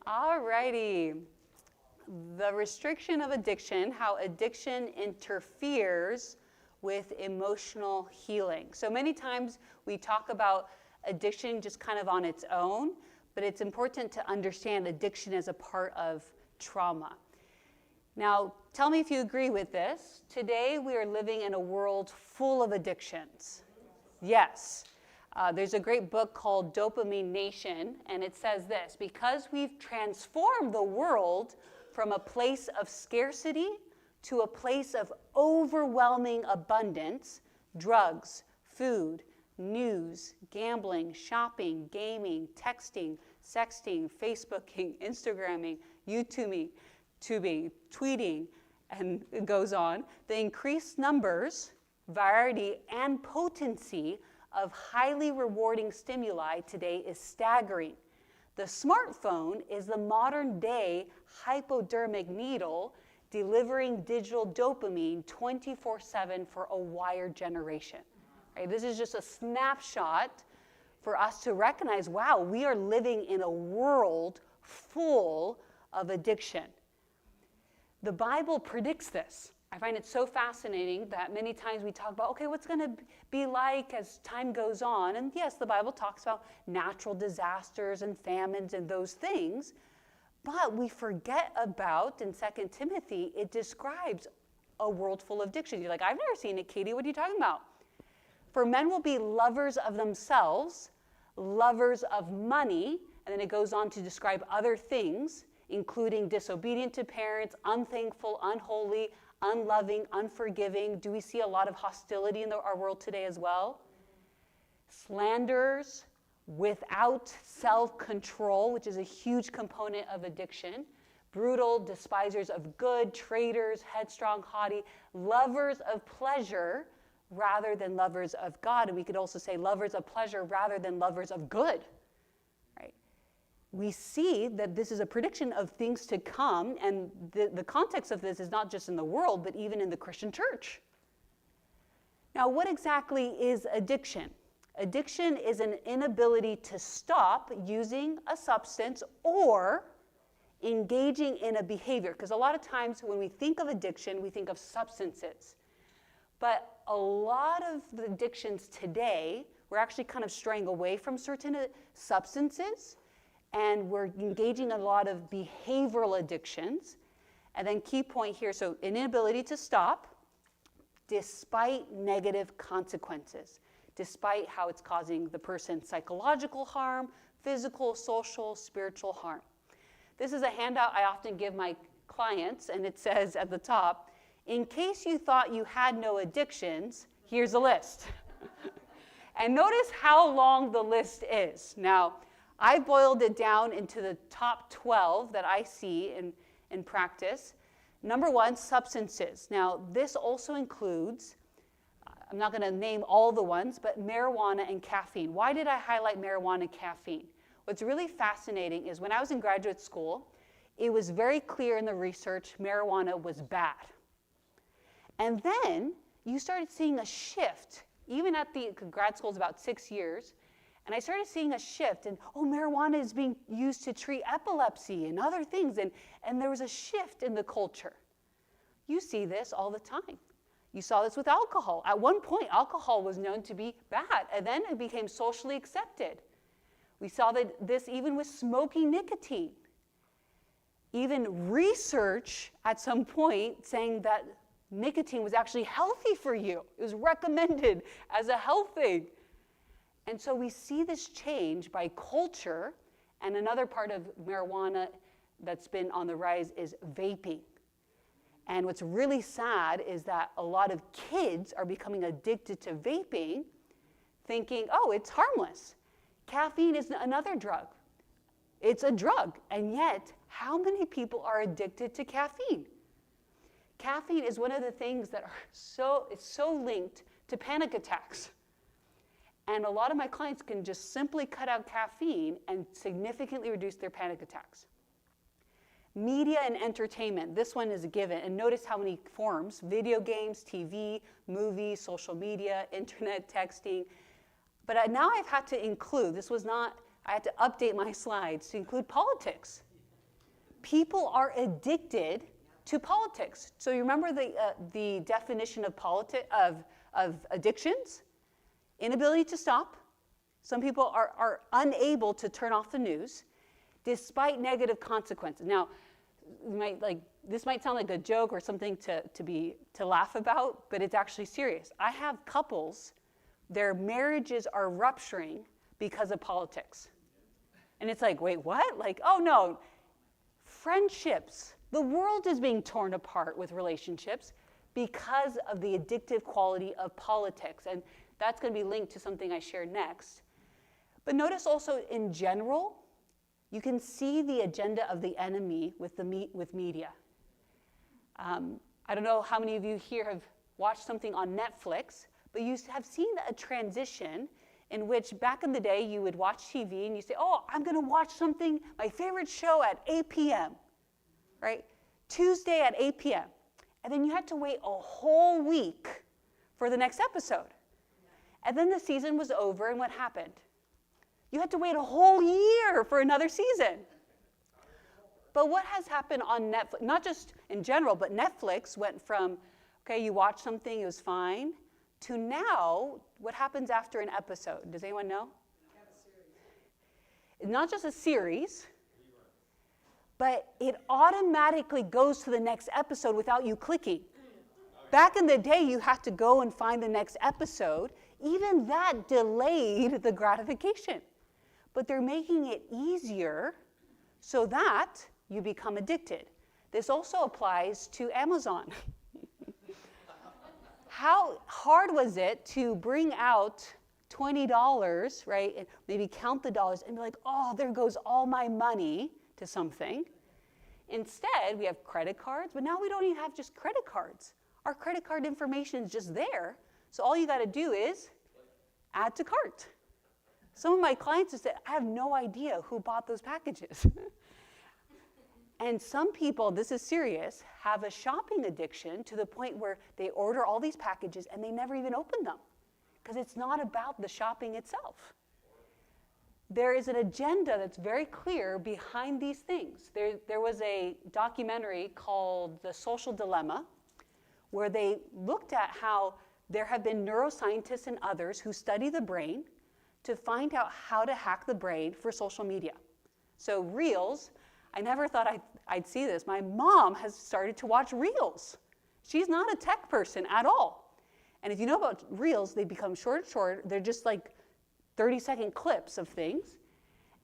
All righty. The restriction of addiction, how addiction interferes with emotional healing. So many times we talk about addiction just kind of on its own, but it's important to understand addiction as a part of trauma. Now, tell me if you agree with this. Today we are living in a world full of addictions. Yes. There's a great book called Dopamine Nation, and it says this: because we've transformed the world from a place of scarcity to a place of overwhelming abundance, drugs, food, news, gambling, shopping, gaming, texting, sexting, Facebooking, Instagramming, YouTubing, tweeting, and it goes on, the increased numbers, variety, and potency of highly rewarding stimuli today is staggering. The smartphone is the modern day hypodermic needle delivering digital dopamine 24/7 for a wired generation. Right? This is just a snapshot for us to recognize, wow, we are living in a world full of addiction. The Bible predicts this. I find it so fascinating that many times we talk about, okay, what's going to be like as time goes on? And yes, the Bible talks about natural disasters and famines and those things, but we forget about, in 2 Timothy, it describes a world full of addiction. You're like, I've never seen it, Katie. What are you talking about? For men will be lovers of themselves, lovers of money, and then it goes on to describe other things, including disobedient to parents, unthankful, unholy, unloving, unforgiving. Do we see a lot of hostility in our world today as well? Slanderers, without self-control, which is a huge component of addiction. Brutal, despisers of good, traitors, headstrong, haughty, lovers of pleasure rather than lovers of God. And we could also say lovers of pleasure rather than lovers of good. Right? We see that this is a prediction of things to come, and the context of this is not just in the world, but even in the Christian church. Now, what exactly is addiction? Addiction is an inability to stop using a substance or engaging in a behavior. Because a lot of times when we think of addiction, we think of substances. But a lot of the addictions today, we're actually kind of straying away from certain substances, and we're engaging in a lot of behavioral addictions. And then key point here, so an inability to stop despite negative consequences, despite how it's causing the person psychological harm, physical, social, spiritual harm. This is a handout I often give my clients, and it says at the top, in case you thought you had no addictions, here's a list. And notice how long the list is. Now, I boiled it down into the top 12 that I see in practice. Number one, substances. Now, this also includes, I'm not going to name all the ones, but marijuana and caffeine. Why did I highlight marijuana and caffeine? What's really fascinating is when I was in graduate school, it was very clear in the research marijuana was bad. And then you started seeing a shift, even at the grad school is about 6 years, and I started seeing a shift, and marijuana is being used to treat epilepsy and other things, and there was a shift in the culture. You see this all the time. You saw this with alcohol. At one point, alcohol was known to be bad, and then it became socially accepted. We saw this even with smoking nicotine. Even research at some point saying that nicotine was actually healthy for you. It was recommended as a health thing. And so we see this change by culture, and another part of marijuana that's been on the rise is vaping. And what's really sad is that a lot of kids are becoming addicted to vaping, thinking, oh, it's harmless. Caffeine is another drug. It's a drug, and yet, how many people are addicted to caffeine? Caffeine is one of the things that it's so linked to panic attacks. And a lot of my clients can just simply cut out caffeine and significantly reduce their panic attacks. Media and entertainment, this one is a given. And notice how many forms: video games, TV, movies, social media, internet, texting. But now I've had to include, I had to update my slides to include politics. People are addicted to politics. So you remember the definition of addictions? Inability to stop. Some people are unable to turn off the news despite negative consequences. Now, this might sound like a joke or something to laugh about, but it's actually serious. I have couples, their marriages are rupturing because of politics. And it's like, wait, what? Like, oh no, friendships. The world is being torn apart with relationships because of the addictive quality of politics. And that's going to be linked to something I share next. But notice also in general, you can see the agenda of the enemy with media. I don't know how many of you here have watched something on Netflix, but you have seen a transition in which back in the day you would watch TV and you say, oh, I'm going to watch something, my favorite show at 8 p.m., right? Tuesday at 8 p.m. And then you had to wait a whole week for the next episode. And then the season was over, and what happened? You had to wait a whole year for another season. But what has happened on Netflix, not just in general, but Netflix went from, okay, you watch something, it was fine, to now, what happens after an episode? Does anyone know? It's not just a series, but it automatically goes to the next episode without you clicking. Back in the day, you had to go and find the next episode. Even that delayed the gratification. But they're making it easier so that you become addicted. This also applies to Amazon. How hard was it to bring out $20, right, and maybe count the dollars and be like, oh, there goes all my money to something. Instead, we have credit cards, but now we don't even have just credit cards. Our credit card information is just there. So all you got to do is add to cart. Some of my clients have said, I have no idea who bought those packages. And some people, this is serious, have a shopping addiction to the point where they order all these packages and they never even open them because it's not about the shopping itself. There is an agenda that's very clear behind these things. There was a documentary called The Social Dilemma where they looked at how there have been neuroscientists and others who study the brain to find out how to hack the brain for social media. So Reels, I never thought I'd see this. My mom has started to watch Reels. She's not a tech person at all. And if you know about Reels, they become short. They're just like 30-second clips of things.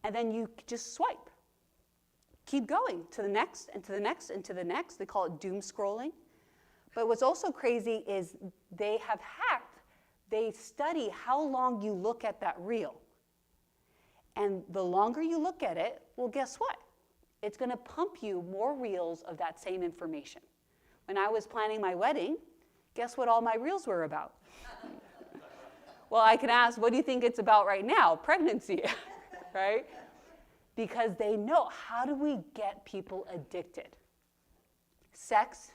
And then you just swipe. Keep going to the next and to the next and to the next. They call it doom scrolling. But what's also crazy is they study how long you look at that reel. And the longer you look at it, well, guess what? It's going to pump you more reels of that same information. When I was planning my wedding, guess what all my reels were about? Well, I can ask, what do you think it's about right now? Pregnancy, right? Because they know, how do we get people addicted? Sex,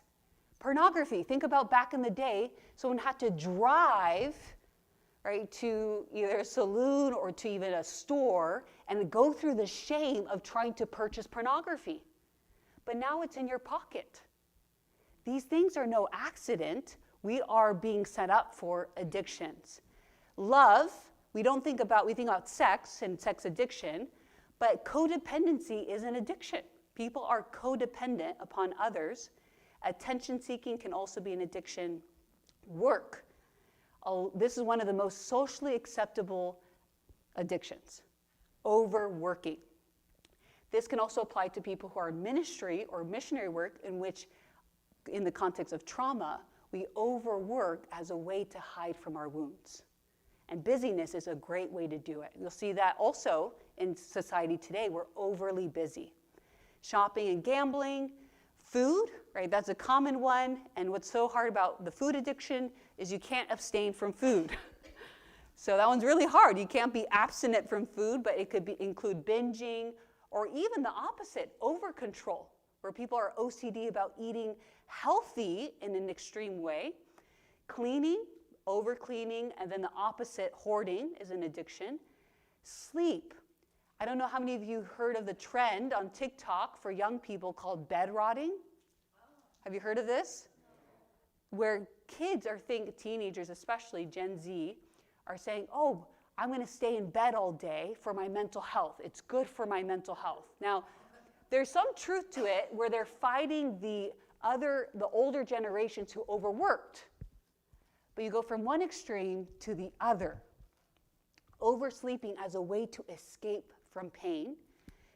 pornography. Think about back in the day, someone had to drive, right, to either a saloon or to even a store and go through the shame of trying to purchase pornography. But now it's in your pocket. These things are no accident. We are being set up for addictions. Love, we think about sex and sex addiction, but codependency is an addiction. People are codependent upon others. Attention seeking can also be an addiction. Work. This is one of the most socially acceptable addictions. Overworking. This can also apply to people who are in ministry or missionary work in which, in the context of trauma, we overwork as a way to hide from our wounds. And busyness is a great way to do it. You'll see that also in society today. We're overly busy. Shopping and gambling. Food, right? That's a common one. And what's so hard about the food addiction is you can't abstain from food. So that one's really hard. You can't be abstinent from food, but it could include binging or even the opposite, over control, where people are OCD about eating healthy in an extreme way. Cleaning, over cleaning, and then the opposite, hoarding, is an addiction. Sleep. I don't know how many of you heard of the trend on TikTok for young people called bed rotting. Have you heard of this? Where kids are teenagers, especially Gen Z, are saying, oh, I'm going to stay in bed all day for my mental health. It's good for my mental health. Now, there's some truth to it where they're fighting the older generations who overworked. But you go from one extreme to the other. Oversleeping as a way to escape from pain.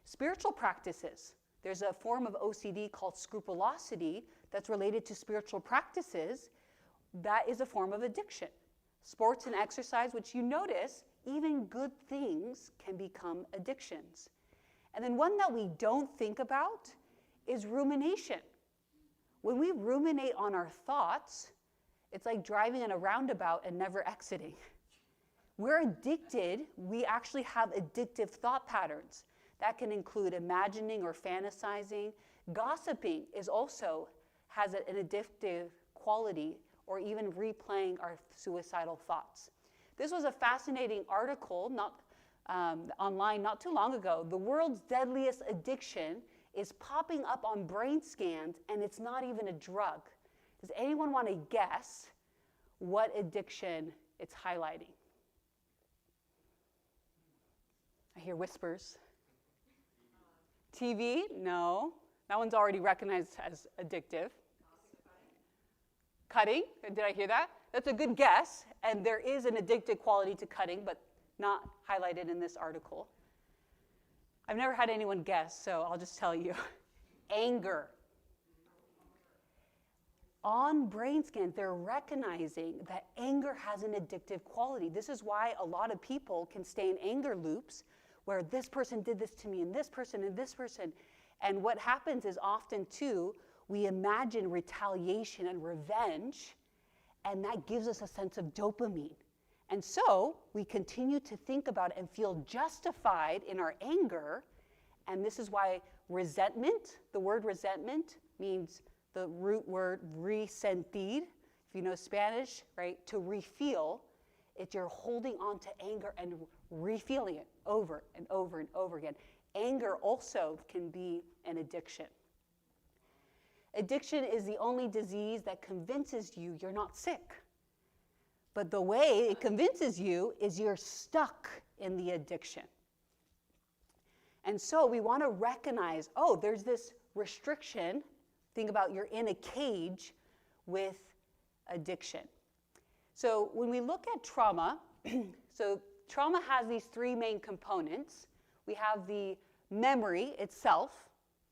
Spiritual practices. There's a form of OCD called scrupulosity that's related to spiritual practices. That is a form of addiction. Sports and exercise, which you notice, even good things can become addictions. And then one that we don't think about is rumination. When we ruminate on our thoughts, it's like driving in a roundabout and never exiting. We're addicted. We actually have addictive thought patterns. That can include imagining or fantasizing. Gossiping has an addictive quality, or even replaying our suicidal thoughts. This was a fascinating article online not too long ago. The world's deadliest addiction is popping up on brain scans, and it's not even a drug. Does anyone want to guess what addiction it's highlighting? I hear whispers. TV? No. That one's already recognized as addictive. Cutting? Did I hear that? That's a good guess. And there is an addictive quality to cutting, but not highlighted in this article. I've never had anyone guess, so I'll just tell you. Anger. On brain scans, they're recognizing that anger has an addictive quality. This is why a lot of people can stay in anger loops where this person did this to me, and this person, and this person. And what happens is often, too, we imagine retaliation and revenge, and that gives us a sense of dopamine. And so we continue to think about it and feel justified in our anger. And this is why resentment, the word resentment means the root word resentir. If you know Spanish, right, to refeel, it's you're holding on to anger and refeeling it over and over and over again. Anger also can be an addiction. Addiction is the only disease that convinces you you're not sick. But the way it convinces you is you're stuck in the addiction. And so we want to recognize, oh, there's this restriction. Think about you're in a cage with addiction. So when we look at trauma, so trauma has these three main components. We have the memory itself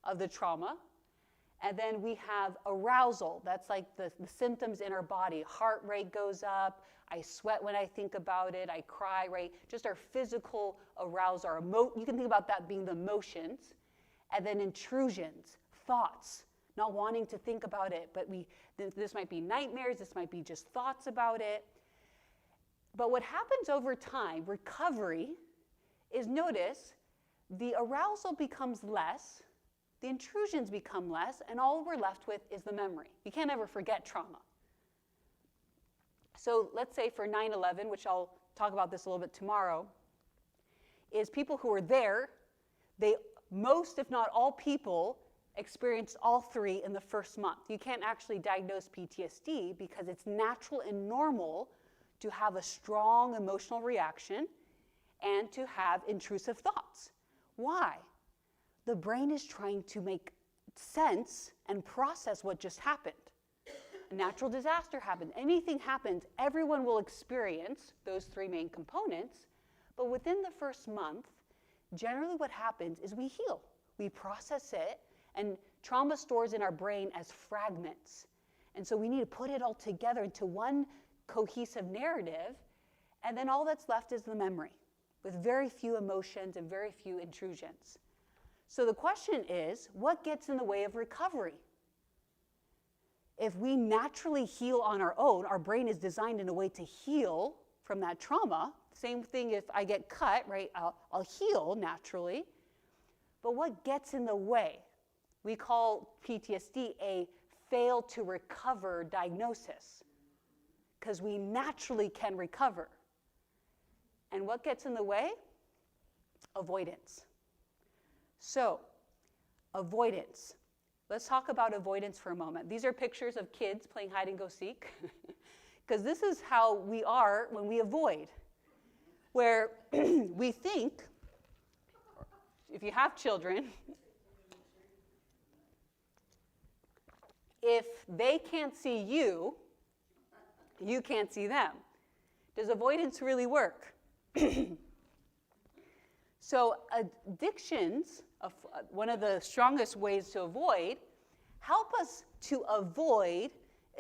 of the trauma. And then we have arousal. That's like the symptoms in our body. Heart rate goes up. I sweat when I think about it. I cry, right? Just our physical arousal. You can think about that being the emotions. And then intrusions, thoughts, not wanting to think about it. But this might be nightmares. This might be just thoughts about it. But what happens over time, recovery, is notice the arousal becomes less. The intrusions become less, and all we're left with is the memory. You can't ever forget trauma. So let's say for 9/11, which I'll talk about this a little bit tomorrow, is people who were there, most, if not all people, experienced all three in the first month. You can't actually diagnose PTSD because it's natural and normal to have a strong emotional reaction and to have intrusive thoughts. Why? The brain is trying to make sense and process what just happened. A natural disaster happened. Anything happens, everyone will experience those three main components. But within the first month, generally what happens is we heal. We process it, and trauma stores in our brain as fragments. And so we need to put it all together into one cohesive narrative, and then all that's left is the memory, with very few emotions and very few intrusions. So the question is, what gets in the way of recovery? If we naturally heal on our own, our brain is designed in a way to heal from that trauma. Same thing if I get cut, right? I'll heal naturally. But what gets in the way? We call PTSD a fail to recover diagnosis, because we naturally can recover. And what gets in the way? avoidance. So, avoidance. Let's talk about avoidance for a moment. These are pictures of kids playing hide and go seek, because this is how we are when we avoid, where we think, if you have children, if they can't see you, you can't see them. Does avoidance really work? So addictions, one of the strongest ways to avoid, help us to avoid,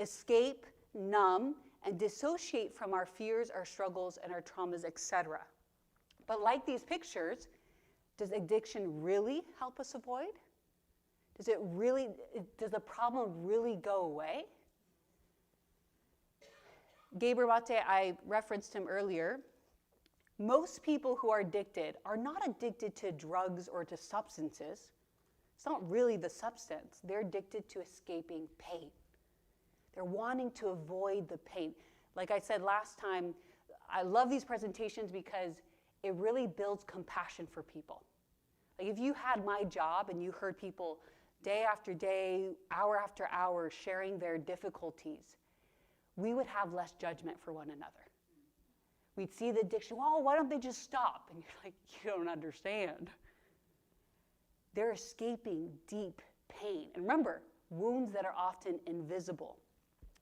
escape, numb, and dissociate from our fears, our struggles, and our traumas, etc. But like these pictures, does addiction really help us avoid? Does the problem really go away? Gabriel Mate, I referenced him earlier. Most people who are addicted are not addicted to drugs or to substances. It's not really the substance. They're addicted to escaping pain. They're wanting to avoid the pain. Like I said last time, I love these presentations because it really builds compassion for people. Like if you had my job and you heard people day after day, hour after hour sharing their difficulties, we would have less judgment for one another. We'd see the addiction, well, why don't they just stop? And you're like, you don't understand. They're escaping deep pain. And remember, wounds that are often invisible.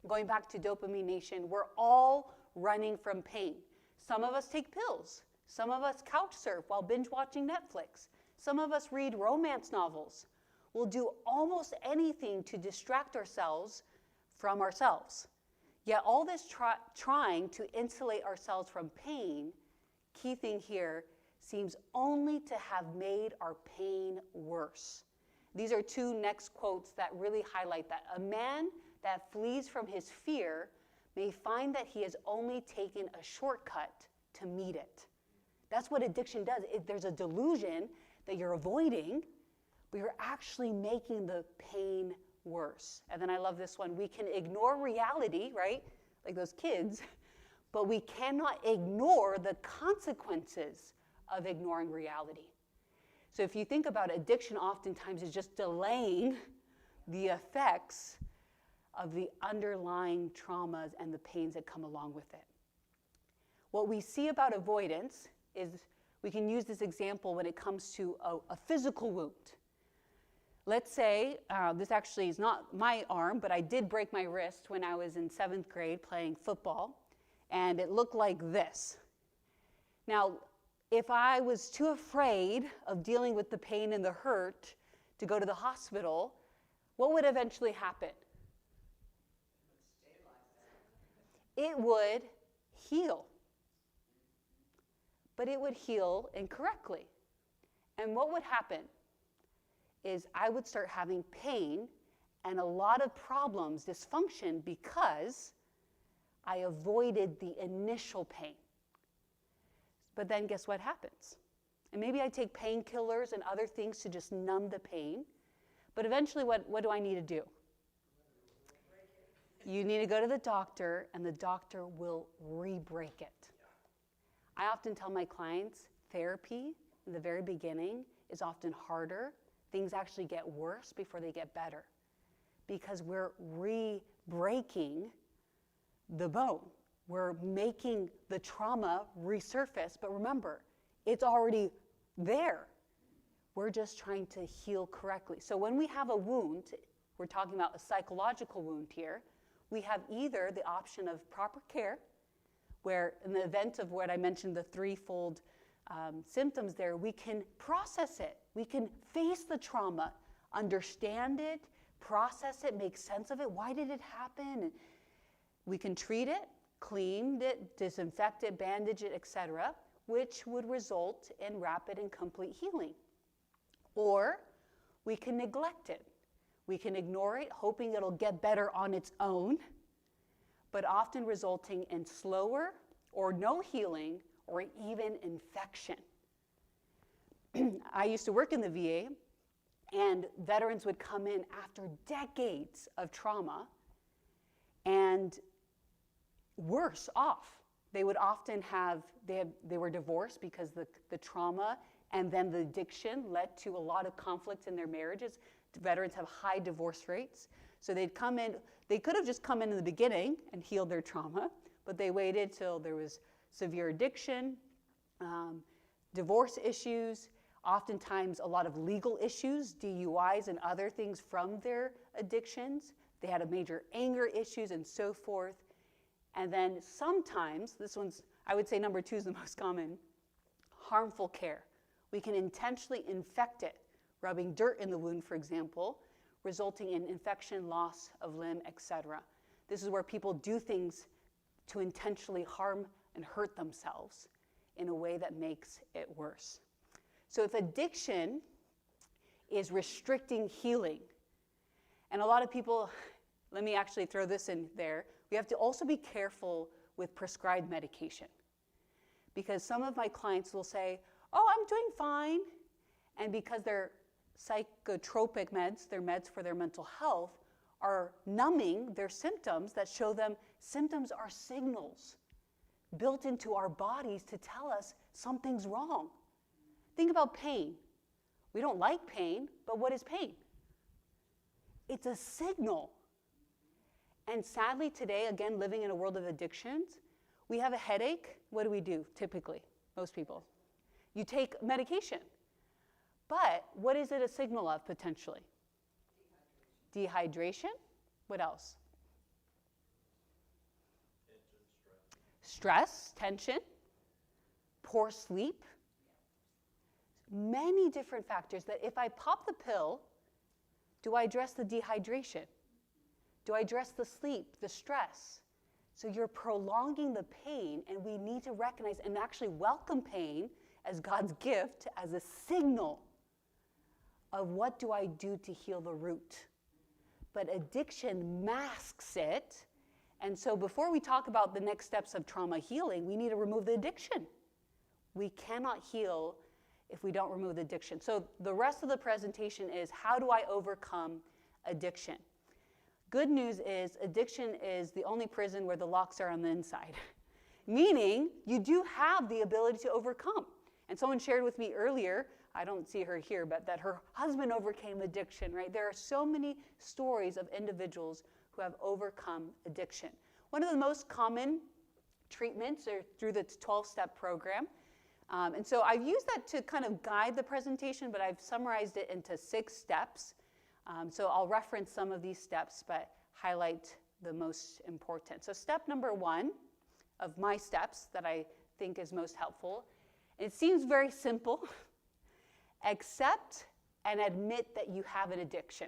Going back to Dopamine Nation, we're all running from pain. Some of us take pills. Some of us couch surf while binge watching Netflix. Some of us read romance novels. We'll do almost anything to distract ourselves from ourselves. Yet all this trying to insulate ourselves from pain, key thing here, seems only to have made our pain worse. These are two next quotes that really highlight that. A man that flees from his fear may find that he has only taken a shortcut to meet it. That's what addiction does. There's a delusion that you're avoiding, but you're actually making the pain worse. And then I love this one. We can ignore reality, right? Like those kids, but we cannot ignore the consequences of ignoring reality. So if you think about it, addiction oftentimes is just delaying the effects of the underlying traumas and the pains that come along with it. What we see about avoidance is we can use this example when it comes to a physical wound. Let's say, this actually is not my arm, but I did break my wrist when I was in 7th grade playing football, and it looked like this. Now, if I was too afraid of dealing with the pain and the hurt to go to the hospital, what would eventually happen? It would heal. But it would heal incorrectly. And what would happen is I would start having pain and a lot of problems, dysfunction, because I avoided the initial pain. But then guess what happens? And maybe I take painkillers and other things to just numb the pain. But eventually, what do I need to do? You need to go to the doctor, and the doctor will re-break it. I often tell my clients, therapy in the very beginning is often harder. Things actually get worse before they get better because we're re-breaking the bone. We're making the trauma resurface, but remember, it's already there. We're just trying to heal correctly. So when we have a wound, we're talking about a psychological wound here, we have either the option of proper care, where in the event of what I mentioned, the threefold symptoms there, we can process it. We can face the trauma, understand it, process it, make sense of it. Why did it happen? And we can treat it, clean it, disinfect it, bandage it, etc., which would result in rapid and complete healing. Or we can neglect it. We can ignore it, hoping it'll get better on its own, but often resulting in slower or no healing or even infection. I used to work in the VA, and veterans would come in after decades of trauma and worse off. They would often they were divorced because the trauma and then the addiction led to a lot of conflict in their marriages. Veterans have high divorce rates. So they'd come in, they could have just come in the beginning and healed their trauma, but they waited till there was severe addiction, divorce issues, oftentimes a lot of legal issues, DUIs and other things from their addictions. They had a major anger issues and so forth. And then sometimes, this one's, I would say number 2 is the most common, harmful care. We can intentionally infect it, rubbing dirt in the wound, for example, resulting in infection, loss of limb, etc. This is where people do things to intentionally harm and hurt themselves in a way that makes it worse. So if addiction is restricting healing, and a lot of people, let me actually throw this in there, we have to also be careful with prescribed medication. Because some of my clients will say, oh, I'm doing fine. And because they're psychotropic meds, their meds for their mental health, are numbing their symptoms that show them symptoms are signals built into our bodies to tell us something's wrong. Think about pain. We don't like pain, but what is pain? It's a signal. And sadly today, again, living in a world of addictions, we have a headache. What do we do typically? Most people. You take medication. But what is it a signal of potentially? Dehydration. What else? Stress, tension, poor sleep. Many different factors that if I pop the pill, do I address the dehydration? Do I address the sleep, the stress? So you're prolonging the pain, and we need to recognize and actually welcome pain as God's gift, as a signal of what do I do to heal the root. But addiction masks it, and so before we talk about the next steps of trauma healing, we need to remove the addiction. We cannot heal if we don't remove the addiction. So the rest of the presentation is, how do I overcome addiction? Good news is addiction is the only prison where the locks are on the inside, meaning you do have the ability to overcome. And someone shared with me earlier, I don't see her here, but that her husband overcame addiction, right? There are so many stories of individuals who have overcome addiction. One of the most common treatments are through the 12-step program. And so I've used that to kind of guide the presentation, but I've summarized it into 6 steps. So I'll reference some of these steps, but highlight the most important. So step number 1 of my steps that I think is most helpful, it seems very simple. Accept and admit that you have an addiction.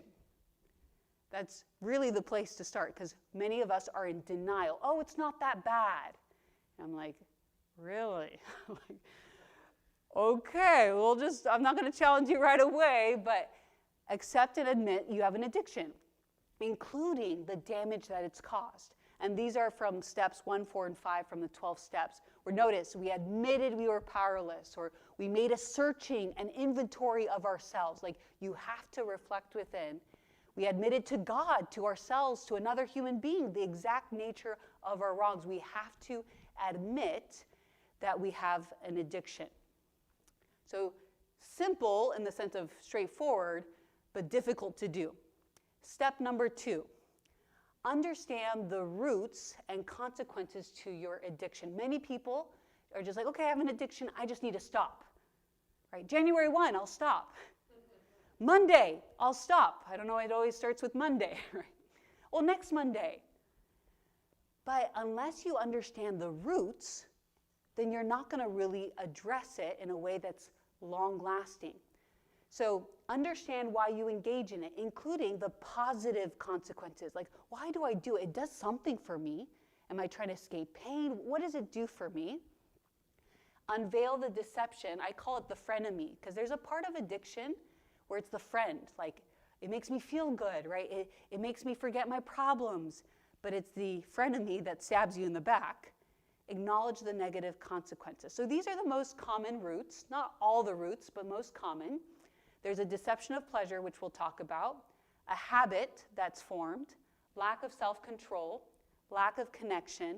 That's really the place to start, because many of us are in denial. Oh, it's not that bad. And I'm like, really? Like, okay, I'm not going to challenge you right away, but accept and admit you have an addiction, including the damage that it's caused. And these are from steps 1, 4, and 5 from the 12 steps. Where notice, we admitted we were powerless, or we made a searching, an inventory of ourselves. Like, you have to reflect within. We admitted to God, to ourselves, to another human being, the exact nature of our wrongs. We have to admit that we have an addiction. So simple in the sense of straightforward, but difficult to do. Step number 2. Understand the roots and consequences to your addiction. Many people are just like, okay, I have an addiction, I just need to stop. Right? January 1, I'll stop. Monday, I'll stop. I don't know, it always starts with Monday. Right? Well, next Monday. But unless you understand the roots, then you're not going to really address it in a way that's long-lasting. So understand why you engage in it, including the positive consequences. Like, why do I do it? It does something for me. Am I trying to escape pain? What does it do for me? Unveil the deception. I call it the frenemy, because there's a part of addiction where it's the friend. Like, it makes me feel good, right? It makes me forget my problems. But it's the frenemy that stabs you in the back. Acknowledge the negative consequences. So these are the most common roots. Not all the roots, but most common. There's a deception of pleasure, which we'll talk about, a habit that's formed, lack of self-control, lack of connection,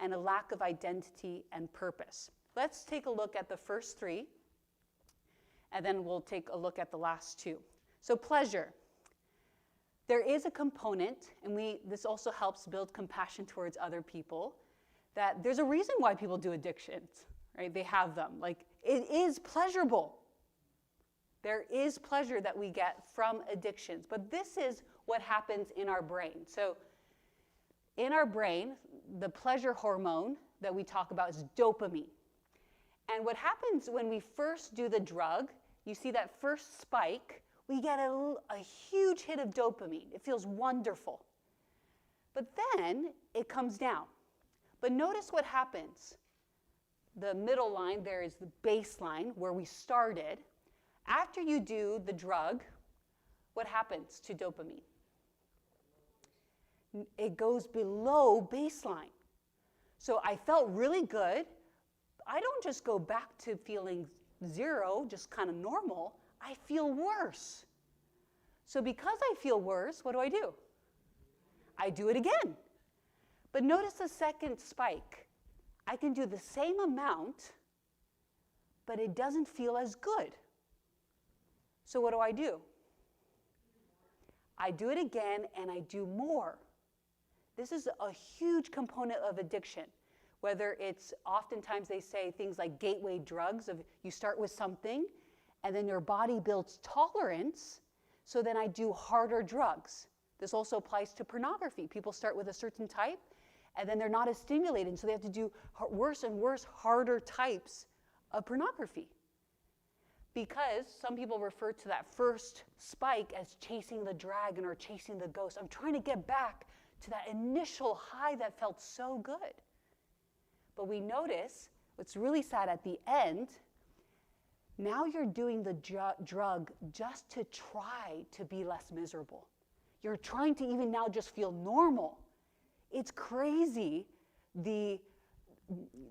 and a lack of identity and purpose. Let's take a look at the first 3. and then we'll take a look at the last two. So pleasure. There is a component, and this also helps build compassion towards other people, that there's a reason why people do addictions, right? They have them. Like, it is pleasurable. There is pleasure that we get from addictions. But this is what happens in our brain. So in our brain, the pleasure hormone that we talk about is dopamine. And what happens when we first do the drug, you see that first spike, we get a huge hit of dopamine. It feels wonderful. But then it comes down. But notice what happens. The middle line there is the baseline where we started. After you do the drug, what happens to dopamine? It goes below baseline. So I felt really good. I don't just go back to feeling zero, just kind of normal. I feel worse. So because I feel worse, what do? I do it again. But notice the second spike. I can do the same amount, but it doesn't feel as good. So what do? I do it again, and I do more. This is a huge component of addiction. Whether it's, oftentimes they say things like gateway drugs, of you start with something, and then your body builds tolerance, so then I do harder drugs. This also applies to pornography. People start with a certain type, and then they're not as stimulated, so they have to do worse and worse, harder types of pornography. Because some people refer to that first spike as chasing the dragon or chasing the ghost. I'm trying to get back to that initial high that felt so good. But we notice, what's really sad at the end, now you're doing the drug just to try to be less miserable. You're trying to even now just feel normal. It's crazy, the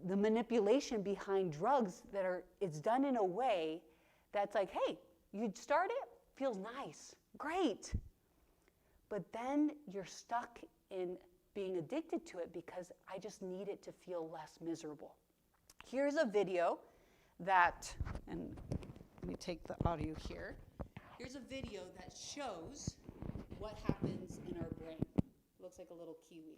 manipulation behind drugs it's done in a way that's like, hey, you start it, feels nice, great. But then you're stuck in being addicted to it because I just need it to feel less miserable. Here's a video that, and let me take the audio here. Here's a video that shows what happens in our brain. Looks like a little kiwi.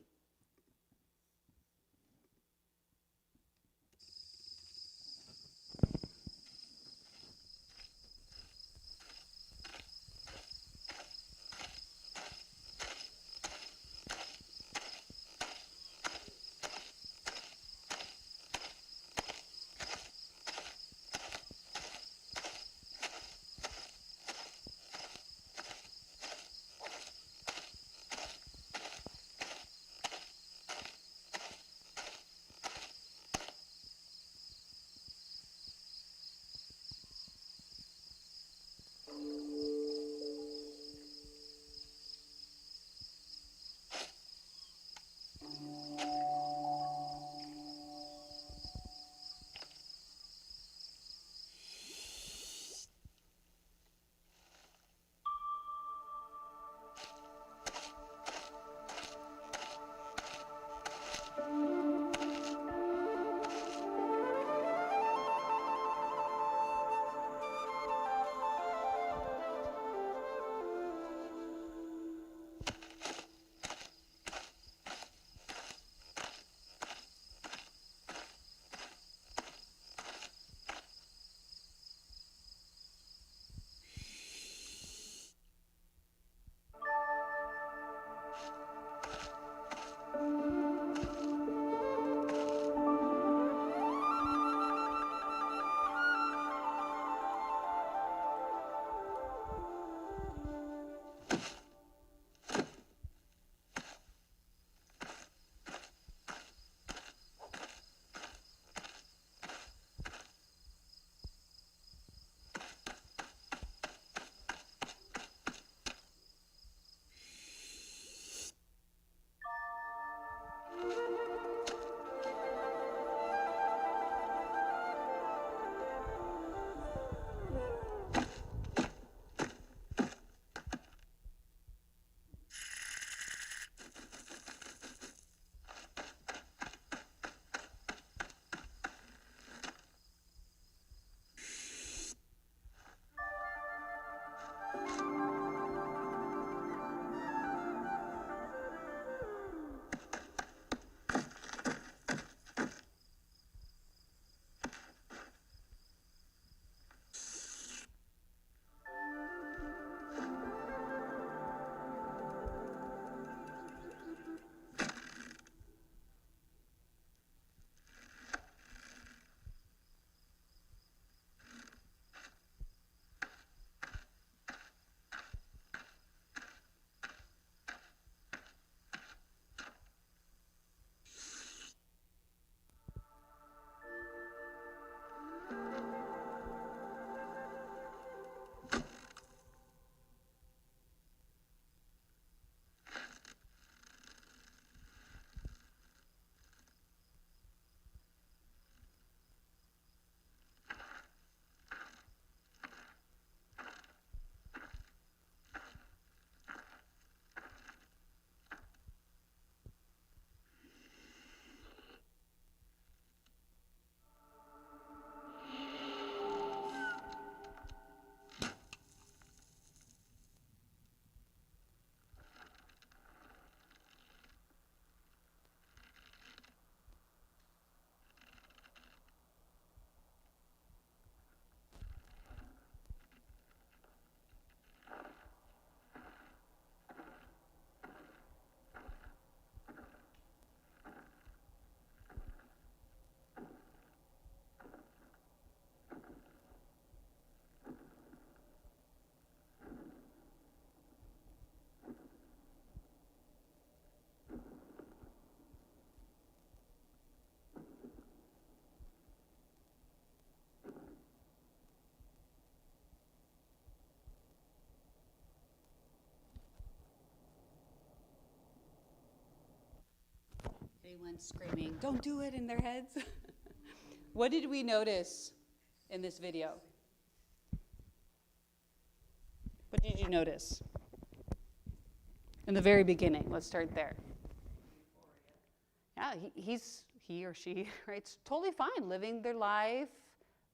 Everyone's screaming, "Don't do it," in their heads. What did we notice in this video? What did you notice? In the very beginning, let's start there. Yeah, he or she, right? It's totally fine, living their life.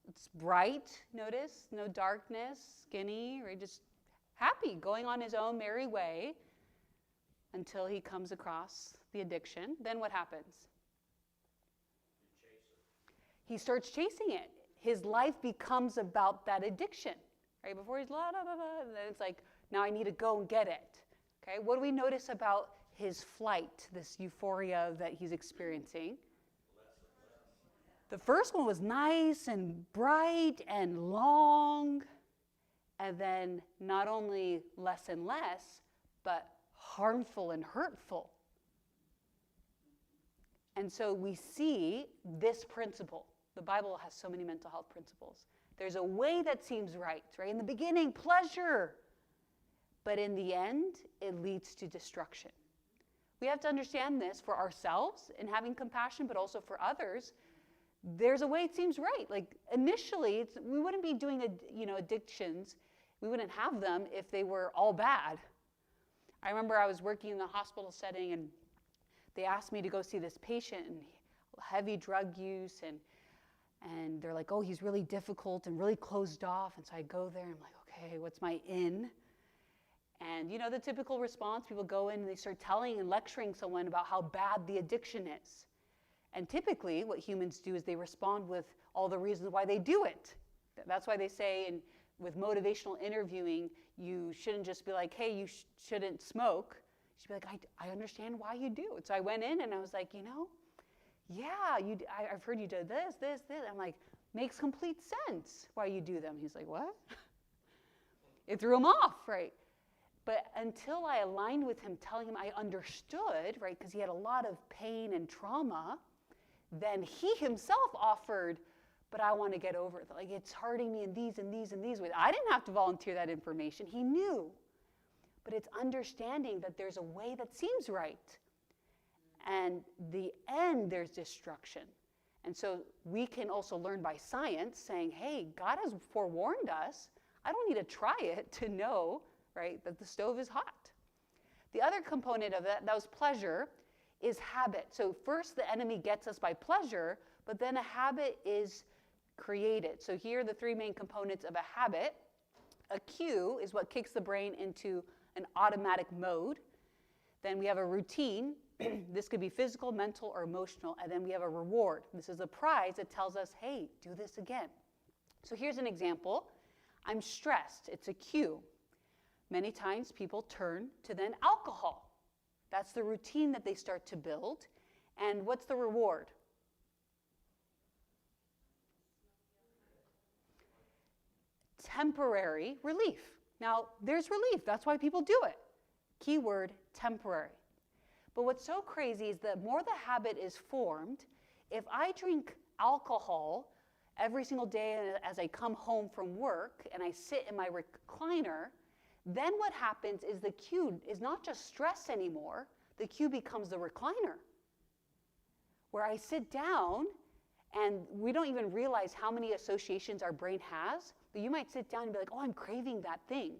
It's bright, notice, no darkness, skinny, right? Just happy, going on his own merry way until he comes across the addiction. Then what happens? He starts chasing it. His life becomes about that addiction, right? Before he's la da da da, and then it's like, now I need to go and get it. Okay, what do we notice about his flight, this euphoria that he's experiencing? The first one was nice and bright and long, and then not only less and less, but harmful and hurtful. And so we see this principle. The Bible has so many mental health principles. There's a way that seems right? In the beginning, pleasure. But in the end, it leads to destruction. We have to understand this for ourselves in having compassion, but also for others. There's a way it seems right. Like initially, we wouldn't be doing addictions. We wouldn't have them if they were all bad. I remember I was working in the hospital setting, and they asked me to go see this patient and heavy drug use, and they're like, oh, he's really difficult and really closed off. And so I go there, and I'm like, okay, what's my in? And you know the typical response, people go in and they start telling and lecturing someone about how bad the addiction is. And typically what humans do is they respond with all the reasons why they do it. That's why they say with motivational interviewing, you shouldn't just be like, hey, you shouldn't smoke. You should be like, I understand why you do it. So I went in and I was like, yeah, I've heard you do this. I'm like, makes complete sense why you do them. He's like, what? It threw him off, right? But until I aligned with him, telling him I understood, right, because he had a lot of pain and trauma, then he himself offered, but I want to get over it. Like, it's hurting me in these and these and these ways. I didn't have to volunteer that information. He knew. But it's understanding that there's a way that seems right. And the end, there's destruction. And so we can also learn by science, saying, hey, God has forewarned us. I don't need to try it to know, right, that the stove is hot. The other component of that was pleasure, is habit. So first the enemy gets us by pleasure, but then a habit is created. So here are the three main components of a habit. A cue is what kicks the brain into an automatic mode. Then we have a routine. This could be physical, mental, or emotional. And then we have a reward. This is a prize that tells us, hey, do this again. So here's an example. I'm stressed. It's a cue. Many times people turn to then alcohol. That's the routine that they start to build. And what's the reward? Temporary relief. Now, there's relief. That's why people do it. Keyword, temporary. But what's so crazy is the more the habit is formed, if I drink alcohol every single day as I come home from work and I sit in my recliner, then what happens is the cue is not just stress anymore. The cue becomes the recliner, where I sit down and we don't even realize how many associations our brain has. But you might sit down and be like, oh, I'm craving that thing.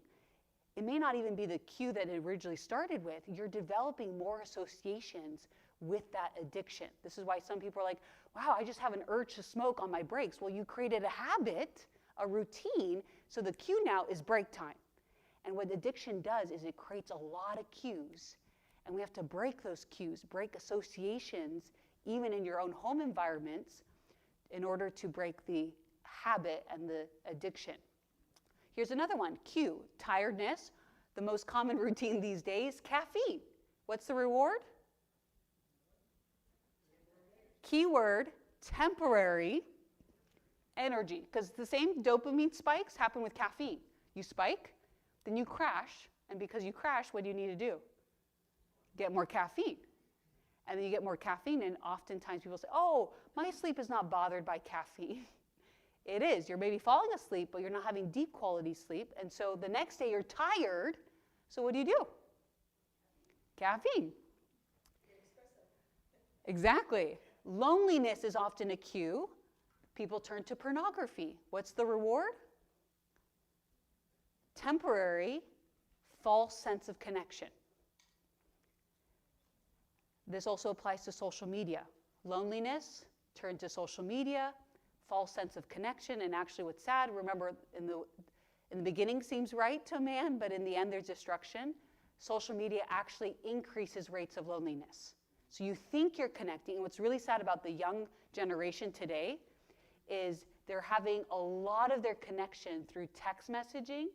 It may not even be the cue that it originally started with. You're developing more associations with that addiction. This is why some people are like, wow, I just have an urge to smoke on my breaks. Well, you created a habit, a routine, so the cue now is break time. And what addiction does is it creates a lot of cues. And we have to break those cues, break associations, even in your own home environments, in order to break the habit and the addiction. Here's another one, cue, tiredness. The most common routine these days, caffeine. What's the reward? Keyword, temporary energy. Because the same dopamine spikes happen with caffeine. You spike, then you crash, and because you crash, what do you need to do? Get more caffeine. And then you get more caffeine, and oftentimes people say, oh, my sleep is not bothered by caffeine. It is. You're maybe falling asleep, but you're not having deep quality sleep, and so the next day you're tired, so what do? Caffeine. Exactly. Loneliness is often a cue. People turn to pornography. What's the reward? Temporary, false sense of connection. This also applies to social media. Loneliness, turn to social media, false sense of connection, and actually what's sad, remember in the beginning seems right to a man, but in the end there's destruction. Social media actually increases rates of loneliness. So you think you're connecting, and what's really sad about the young generation today is they're having a lot of their connection through text messaging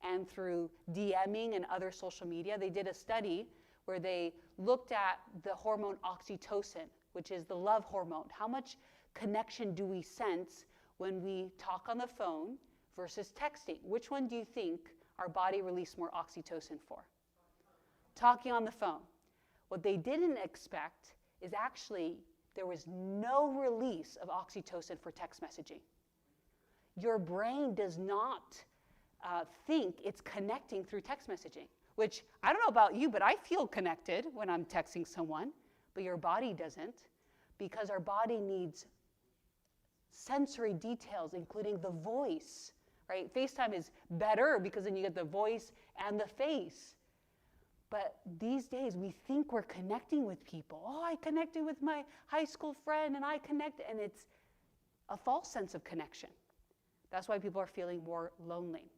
and through DMing and other social media. They did a study where they looked at the hormone oxytocin, which is the love hormone. How much connection do we sense when we talk on the phone versus texting? Which one do you think our body released more oxytocin for? Talking on the phone. What they didn't expect is actually there was no release of oxytocin for text messaging. Your brain does not think it's connecting through text messaging, which I don't know about you, but I feel connected when I'm texting someone, but your body doesn't, because our body needs sensory details, including the voice, right? FaceTime is better because then you get the voice and the face. But these days, we think we're connecting with people. Oh, I connected with my high school friend, and it's a false sense of connection. That's why people are feeling more lonely.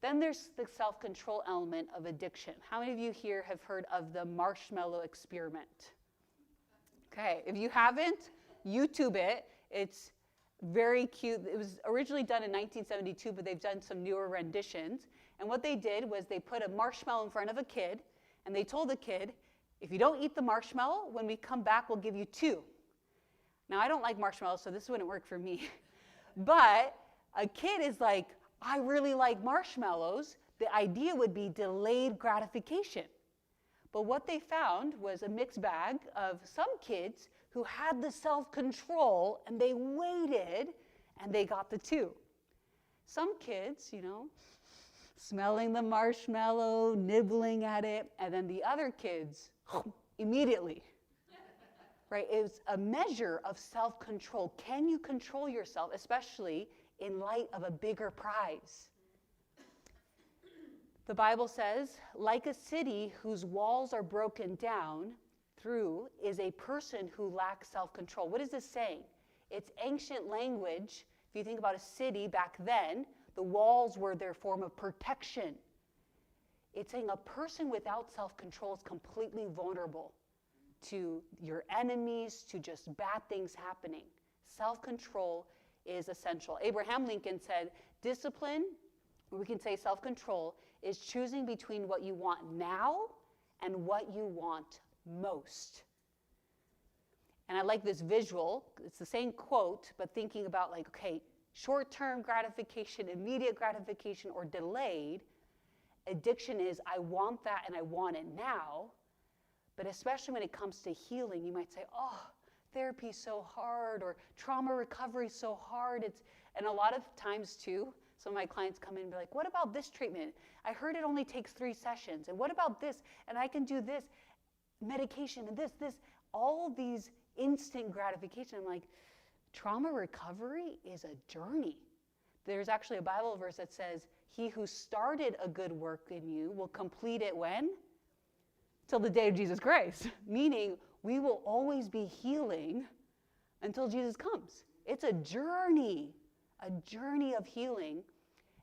Then there's the self-control element of addiction. How many of you here have heard of the marshmallow experiment? Okay, if you haven't, YouTube it. It's very cute. It was originally done in 1972, but they've done some newer renditions. And what they did was they put a marshmallow in front of a kid, and they told the kid, if you don't eat the marshmallow, when we come back, we'll give you 2. Now, I don't like marshmallows, so this wouldn't work for me. But a kid is like, I really like marshmallows. The idea would be delayed gratification. But what they found was a mixed bag of some kids who had the self-control, and they waited, and they got the 2. Some kids, smelling the marshmallow, nibbling at it, and then the other kids, immediately. Right? It's a measure of self-control. Can you control yourself, especially in light of a bigger prize? The Bible says, like a city whose walls are broken down through is a person who lacks self-control. What is this saying? It's ancient language. If you think about a city back then, the walls were their form of protection. It's saying a person without self-control is completely vulnerable to your enemies, to just bad things happening. Self-control is essential. Abraham Lincoln said, discipline, or we can say self-control, is choosing between what you want now and what you want most. And I like this visual. It's the same quote, but thinking about short-term gratification, immediate gratification, or delayed. Addiction is, I want that and I want it now. But especially when it comes to healing, you might say, oh, therapy's so hard, or trauma recovery is so hard. And a lot of times too, some of my clients come in and be like, what about this treatment? I heard it only takes 3 sessions. And what about this? And I can do this medication and this, all these instant gratification. I'm like, trauma recovery is a journey. There's actually a Bible verse that says, he who started a good work in you will complete it when? Till the day of Jesus Christ. Meaning, we will always be healing until Jesus comes. It's a journey of healing.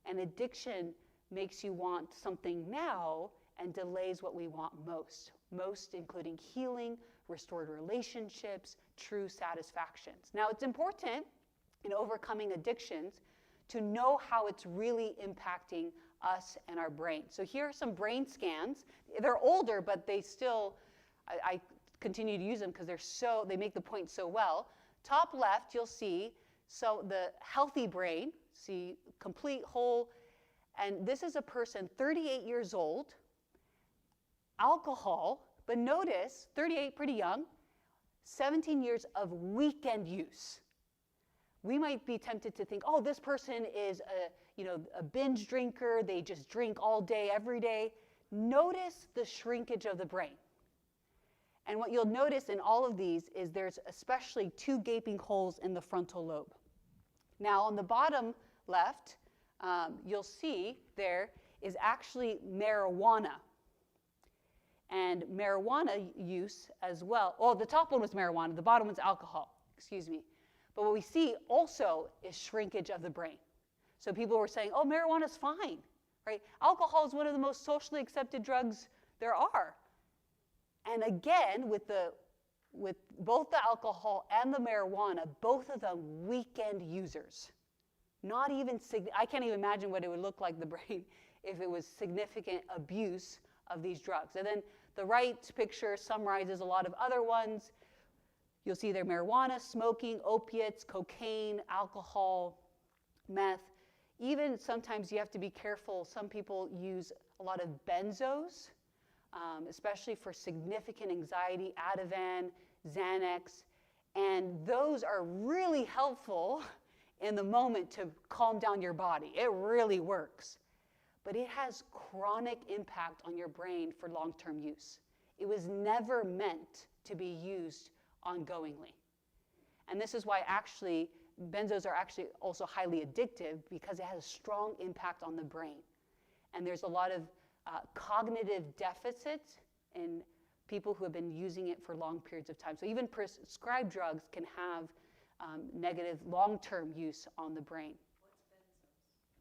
And addiction makes you want something now and delays what we want most. Most including healing, restored relationships, true satisfactions. Now, it's important in overcoming addictions to know how it's really impacting us and our brain. So here are some brain scans. They're older, but they still, I continue to use them because they make the point so well. Top left, you'll see, so the healthy brain, see, complete whole, and this is a person 38 years old, alcohol, but notice, 38, pretty young, 17 years of weekend use. We might be tempted to think, oh, this person is a binge drinker. They just drink all day, every day. Notice the shrinkage of the brain. And what you'll notice in all of these is there's especially 2 gaping holes in the frontal lobe. Now, on the bottom left, you'll see there is actually marijuana. And marijuana use as well. Well, the top one was marijuana. The bottom one's alcohol. Excuse me. But what we see also is shrinkage of the brain. So people were saying, oh, marijuana's fine, right? Alcohol is one of the most socially accepted drugs there are. And again, with both the alcohol and the marijuana, both of them weekend users. Not even, I can't even imagine what it would look like, the brain, if it was significant abuse of these drugs. And then the right picture summarizes a lot of other ones. You'll see there marijuana, smoking, opiates, cocaine, alcohol, meth. Even sometimes you have to be careful. Some people use a lot of benzos, especially for significant anxiety, Ativan, Xanax. And those are really helpful in the moment to calm down your body. It really works. But it has chronic impact on your brain for long-term use. It was never meant to be used ongoingly. And this is why actually benzos are actually also highly addictive, because it has a strong impact on the brain. And there's a lot of cognitive deficits in people who have been using it for long periods of time. So even prescribed drugs can have negative long-term use on the brain.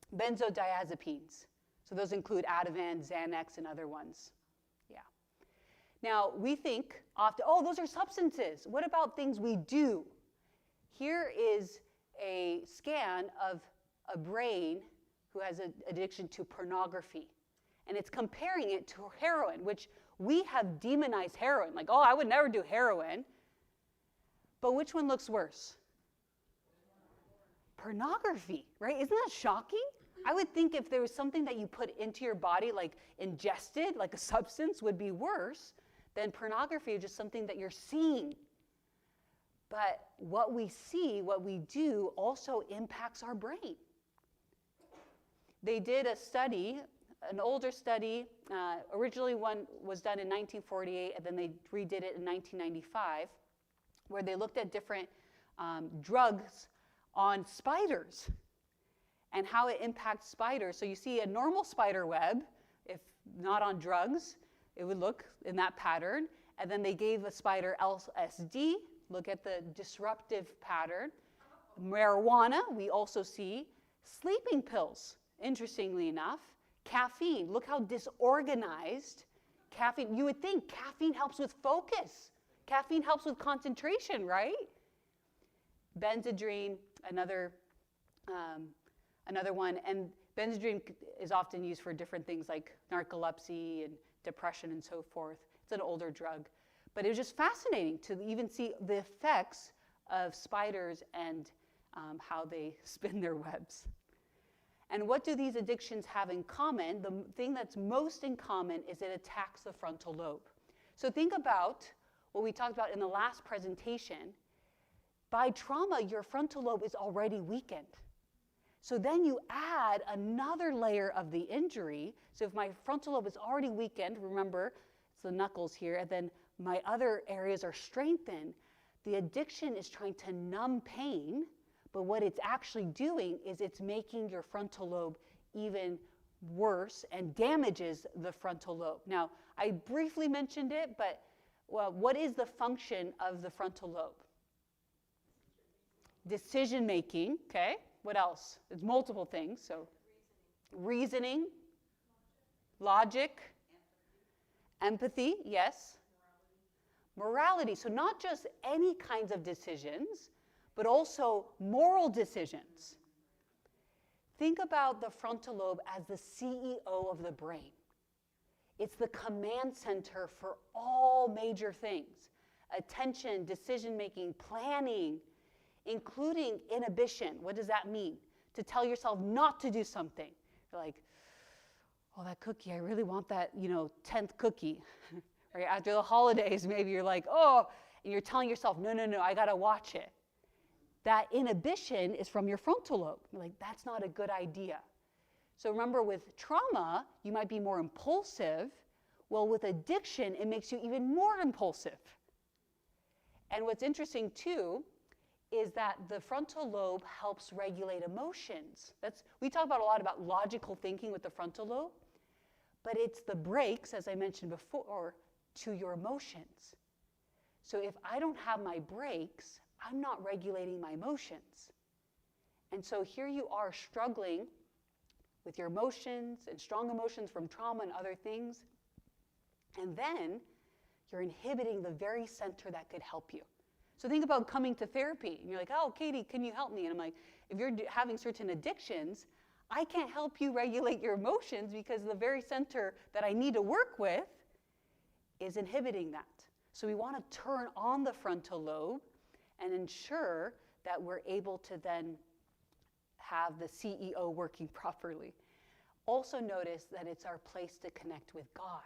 What's benzos? Benzodiazepines. So those include Ativan, Xanax, and other ones. Yeah. Now, we think often, oh, those are substances. What about things we do? Here is a scan of a brain who has an addiction to pornography. And it's comparing it to heroin, which we have demonized heroin. Like, oh, I would never do heroin. But which one looks worse? Pornography, right? Isn't that shocking? I would think if there was something that you put into your body, like ingested, like a substance, would be worse than pornography, just something that you're seeing. But what we see, what we do, also impacts our brain. They did a study, an older study. Originally one was done in 1948, and then they redid it in 1995, where they looked at different drugs on spiders and how it impacts spiders. So you see a normal spider web, if not on drugs, it would look in that pattern. And then they gave a spider LSD, look at the disruptive pattern. Marijuana, we also see. Sleeping pills, interestingly enough. Caffeine, look how disorganized caffeine. You would think caffeine helps with focus. Caffeine helps with concentration, right? Benzodrine, another one. And benzodrine is often used for different things like narcolepsy and depression and so forth. It's an older drug. But it was just fascinating to even see the effects of spiders and how they spin their webs. And what do these addictions have in common? The thing that's most in common is it attacks the frontal lobe. So think about what we talked about in the last presentation. By trauma, your frontal lobe is already weakened. So then you add another layer of the injury. So if my frontal lobe is already weakened, remember, it's the knuckles here, and then my other areas are strengthened, the addiction is trying to numb pain, but what it's actually doing is it's making your frontal lobe even worse and damages the frontal lobe. Now, I briefly mentioned it, but well, what is the function of the frontal lobe? Decision making, okay? What else? It's multiple things. So reasoning, logic, empathy, yes. Morality. So not just any kinds of decisions, but also moral decisions. Think about the frontal lobe as the CEO of the brain. It's the command center for all major things. Attention, decision-making, planning, including inhibition. What does that mean? To tell yourself not to do something. You're like, oh, that cookie, I really want that, 10th cookie. Right? After the holidays, maybe you're like, oh, and you're telling yourself, no, I gotta watch it. That inhibition is from your frontal lobe. You're like, that's not a good idea. So remember, with trauma, you might be more impulsive, Well, with addiction, it makes you even more impulsive. And what's interesting too is that the frontal lobe helps regulate emotions. We talk about a lot about logical thinking with the frontal lobe, but it's the brakes, as I mentioned before, to your emotions. So if I don't have my brakes, I'm not regulating my emotions. And so here you are struggling with your emotions and strong emotions from trauma and other things, and then you're inhibiting the very center that could help you. So think about coming to therapy, and you're like, oh, Katie, can you help me? And I'm like, if you're having certain addictions, I can't help you regulate your emotions because the very center that I need to work with is inhibiting that. So we want to turn on the frontal lobe and ensure that we're able to then have the CEO working properly. Also notice that it's our place to connect with God.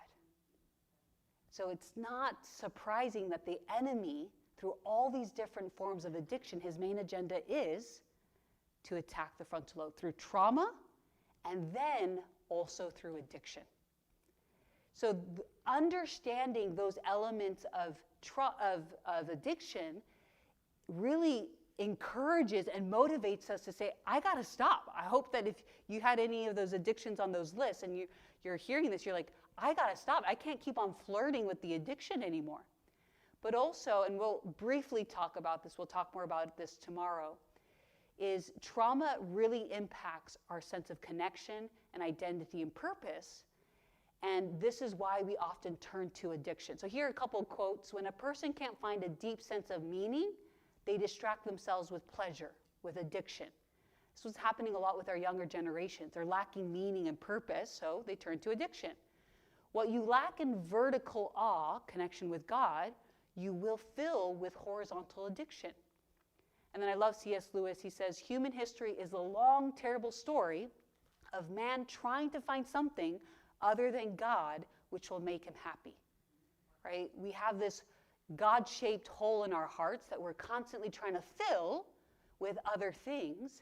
So it's not surprising that the enemy, through all these different forms of addiction, his main agenda is to attack the frontal lobe through trauma and then also through addiction. So understanding those elements of addiction really encourages and motivates us to say, I got to stop. I hope that if you had any of those addictions on those lists and you're hearing this, you're like, I got to stop. I can't keep on flirting with the addiction anymore. But also, and we'll briefly talk about this, we'll talk more about this tomorrow, is trauma really impacts our sense of connection and identity and purpose. And this is why we often turn to addiction. So here are a couple of quotes. When a person can't find a deep sense of meaning, they distract themselves with pleasure, with addiction. This was happening a lot with our younger generations. They're lacking meaning and purpose, so they turn to addiction. What you lack in vertical awe, connection with God, you will fill with horizontal addiction. And then I love C.S. Lewis. He says, human history is a long, terrible story of man trying to find something other than God which will make him happy. Right? We have this God-shaped hole in our hearts that we're constantly trying to fill with other things.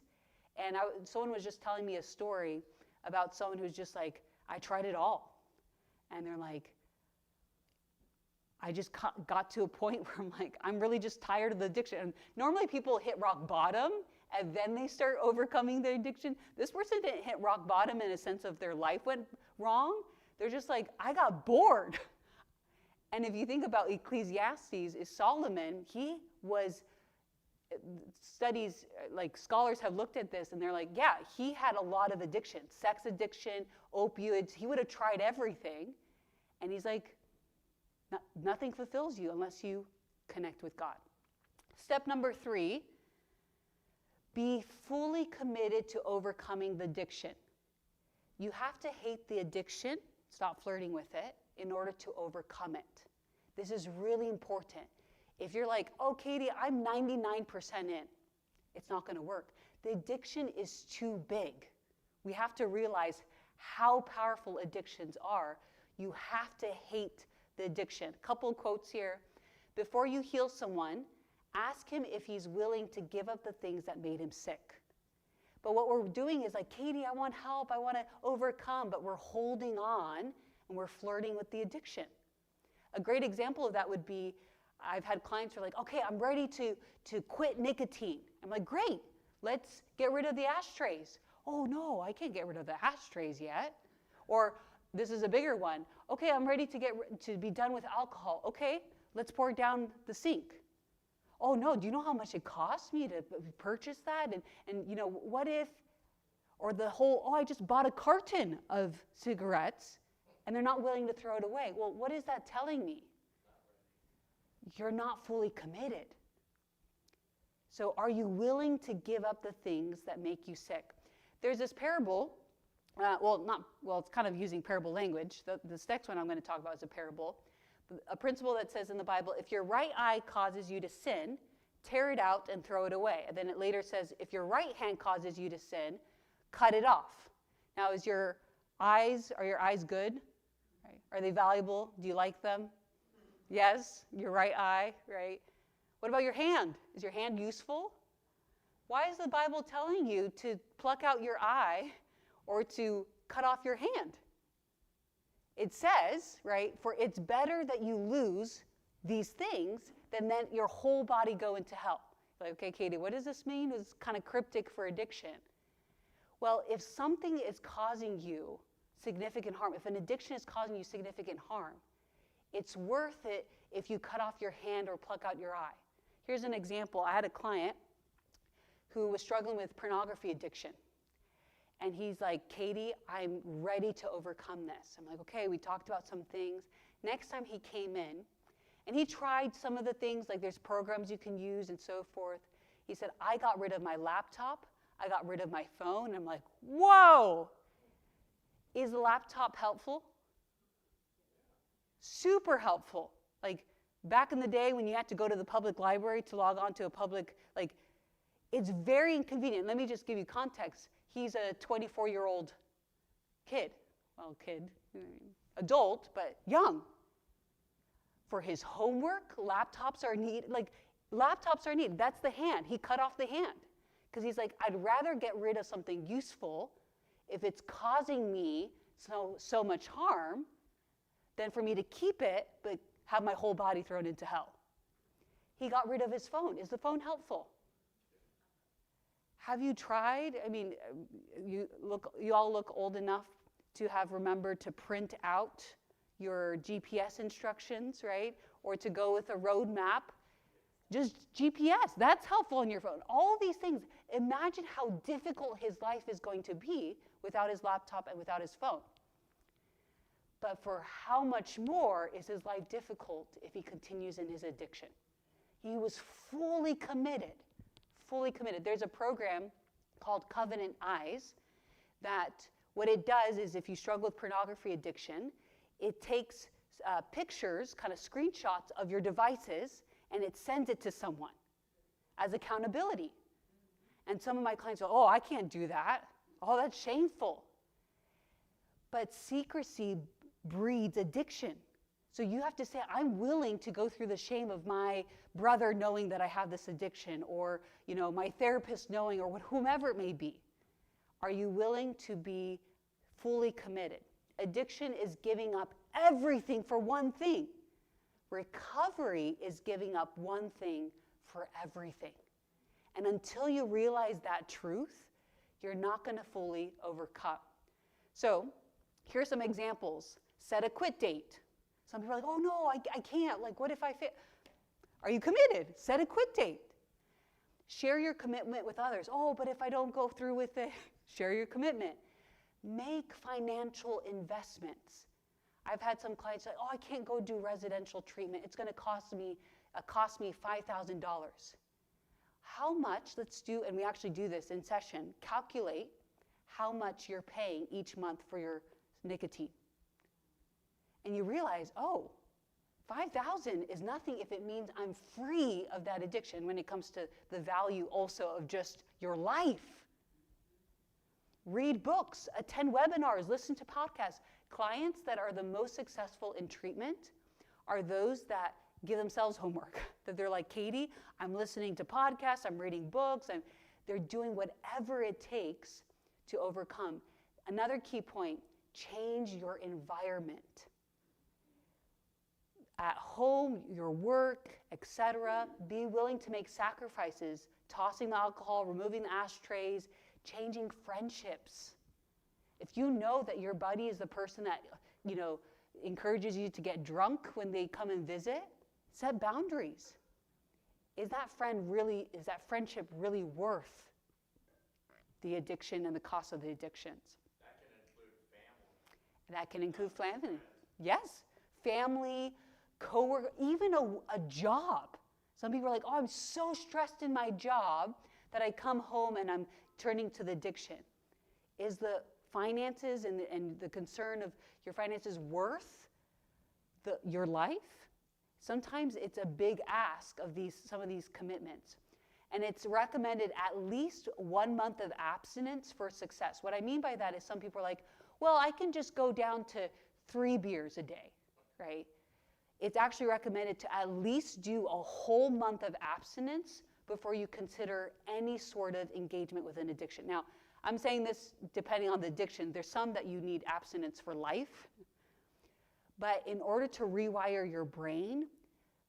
And someone was just telling me a story about someone who's just like, I tried it all. And they're like, I just got to a point where I'm like, I'm really just tired of the addiction. And normally people hit rock bottom and then they start overcoming the addiction. This person didn't hit rock bottom in a sense of their life went wrong. They're just like, I got bored. And if you think about Ecclesiastes, is Solomon, he was, studies, like scholars have looked at this and they're like, yeah, he had a lot of addiction, sex addiction, opioids. He would have tried everything. And he's like, nothing fulfills you unless you connect with God. Step number 3, be fully committed to overcoming the addiction. You have to hate the addiction, stop flirting with it, in order to overcome it. This is really important. If you're like, oh, Katie, I'm 99% in, it's not going to work. The addiction is too big. We have to realize how powerful addictions are. You have to hate the addiction. A couple of quotes here. Before you heal someone, ask him if he's willing to give up the things that made him sick. But what we're doing is like, Katie, I want help, I want to overcome, but we're holding on and we're flirting with the addiction. A great example of that would be, I've had clients who are like, okay, I'm ready to quit nicotine. I'm like, great, let's get rid of the ashtrays. Oh no, I can't get rid of the ashtrays yet. Or this is a bigger one. Okay, I'm ready to be done with alcohol. Okay, let's pour it down the sink. Oh no, do you know how much it costs me to purchase that? And you know, what if, or the whole, oh, I just bought a carton of cigarettes and they're not willing to throw it away. Well, what is that telling me? You're not fully committed. So are you willing to give up the things that make you sick? There's this parable, it's kind of using parable language. This next one I'm going to talk about is a parable. A principle that says in the Bible, if your right eye causes you to sin, tear it out and throw it away. And then it later says, if your right hand causes you to sin, cut it off. Now, are your eyes good? Right? Are they valuable? Do you like them? Yes, your right eye, right? What about your hand? Is your hand useful? Why is the Bible telling you to pluck out your eye or to cut off your hand? It says, right, for it's better that you lose these things than that your whole body go into hell. Like, okay, Katie, what does this mean? It's kind of cryptic for addiction. Well, if something is causing you significant harm, if an addiction is causing you significant harm, it's worth it if you cut off your hand or pluck out your eye. Here's an example. I had a client who was struggling with pornography addiction. And he's like, Katie, I'm ready to overcome this. I'm like, okay, we talked about some things. Next time he came in, and he tried some of the things, like there's programs you can use and so forth. He said, I got rid of my laptop. I got rid of my phone. And I'm like, whoa! Is the laptop helpful? Super helpful. Like back in the day when you had to go to the public library to log on to a public, like it's very inconvenient. Let me just give you context. He's a 24-year-old kid. Well, kid, adult, but young. For his homework, laptops are needed. Like laptops are needed. That's the hand. He cut off the hand because he's like, I'd rather get rid of something useful if it's causing me so much harm than for me to keep it but have my whole body thrown into hell. He got rid of his phone. Is the phone helpful? Have you tried? I mean, you all look old enough to have remembered to print out your GPS instructions, right? Or to go with a road map. Just GPS, that's helpful on your phone. All these things, imagine how difficult his life is going to be without his laptop and without his phone. But for how much more is his life difficult if he continues in his addiction? He was fully committed. Fully committed. There's a program called Covenant Eyes that what it does is if you struggle with pornography addiction, it takes pictures, kind of screenshots of your devices, and it sends it to someone as accountability. And some of my clients go, oh, I can't do that. Oh, that's shameful. But secrecy breeds addiction. So you have to say, I'm willing to go through the shame of my brother knowing that I have this addiction, or my therapist knowing, or whomever it may be. Are you willing to be fully committed? Addiction is giving up everything for one thing. Recovery is giving up one thing for everything. And until you realize that truth, you're not going to fully overcome. So here's some examples. Set a quit date. Some people are like, oh no, I can't. Like, what if I fail? Are you committed? Set a quit date. Share your commitment with others. Oh, but if I don't go through with it, share your commitment. Make financial investments. I've had some clients say, oh, I can't go do residential treatment. It's going to cost me $5,000. How much, let's do, and we actually do this in session, calculate how much you're paying each month for your nicotine. And you realize, oh, $5,000 is nothing if it means I'm free of that addiction when it comes to the value also of just your life. Read books, attend webinars, listen to podcasts. Clients that are the most successful in treatment are those that give themselves homework. That they're like, Katie, I'm listening to podcasts, I'm reading books, and they're doing whatever it takes to overcome. Another key point, change your environment. At home, your work, etc. Be willing to make sacrifices, tossing the alcohol, removing the ashtrays, changing friendships. If you know that your buddy is the person that, encourages you to get drunk when they come and visit, set boundaries. Is that friendship really worth the addiction and the cost of the addictions? That can include family. Yes. Family, coworker, even a job. Some people are like, oh, I'm so stressed in my job that I come home and I'm turning to the addiction. Is the finances and the concern of your finances worth your life? Sometimes it's a big ask of some of these commitments. And it's recommended at least 1 month of abstinence for success. What I mean by that is some people are like, well, I can just go down to 3 beers a day, right? It's actually recommended to at least do a whole month of abstinence before you consider any sort of engagement with an addiction. Now, I'm saying this depending on the addiction. There's some that you need abstinence for life. But in order to rewire your brain,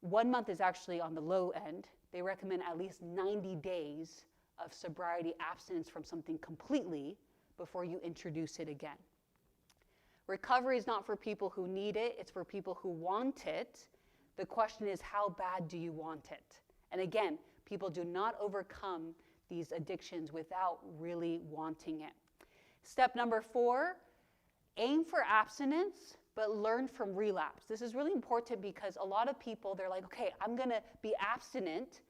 1 month is actually on the low end. They recommend at least 90 days of sobriety abstinence from something completely before you introduce it again. Recovery is not for people who need it, it's for people who want it. The question is, how bad do you want it? And again, people do not overcome these addictions without really wanting it. Step number 4, aim for abstinence, but learn from relapse. This is really important because a lot of people, they're like, okay, I'm going to be abstinent.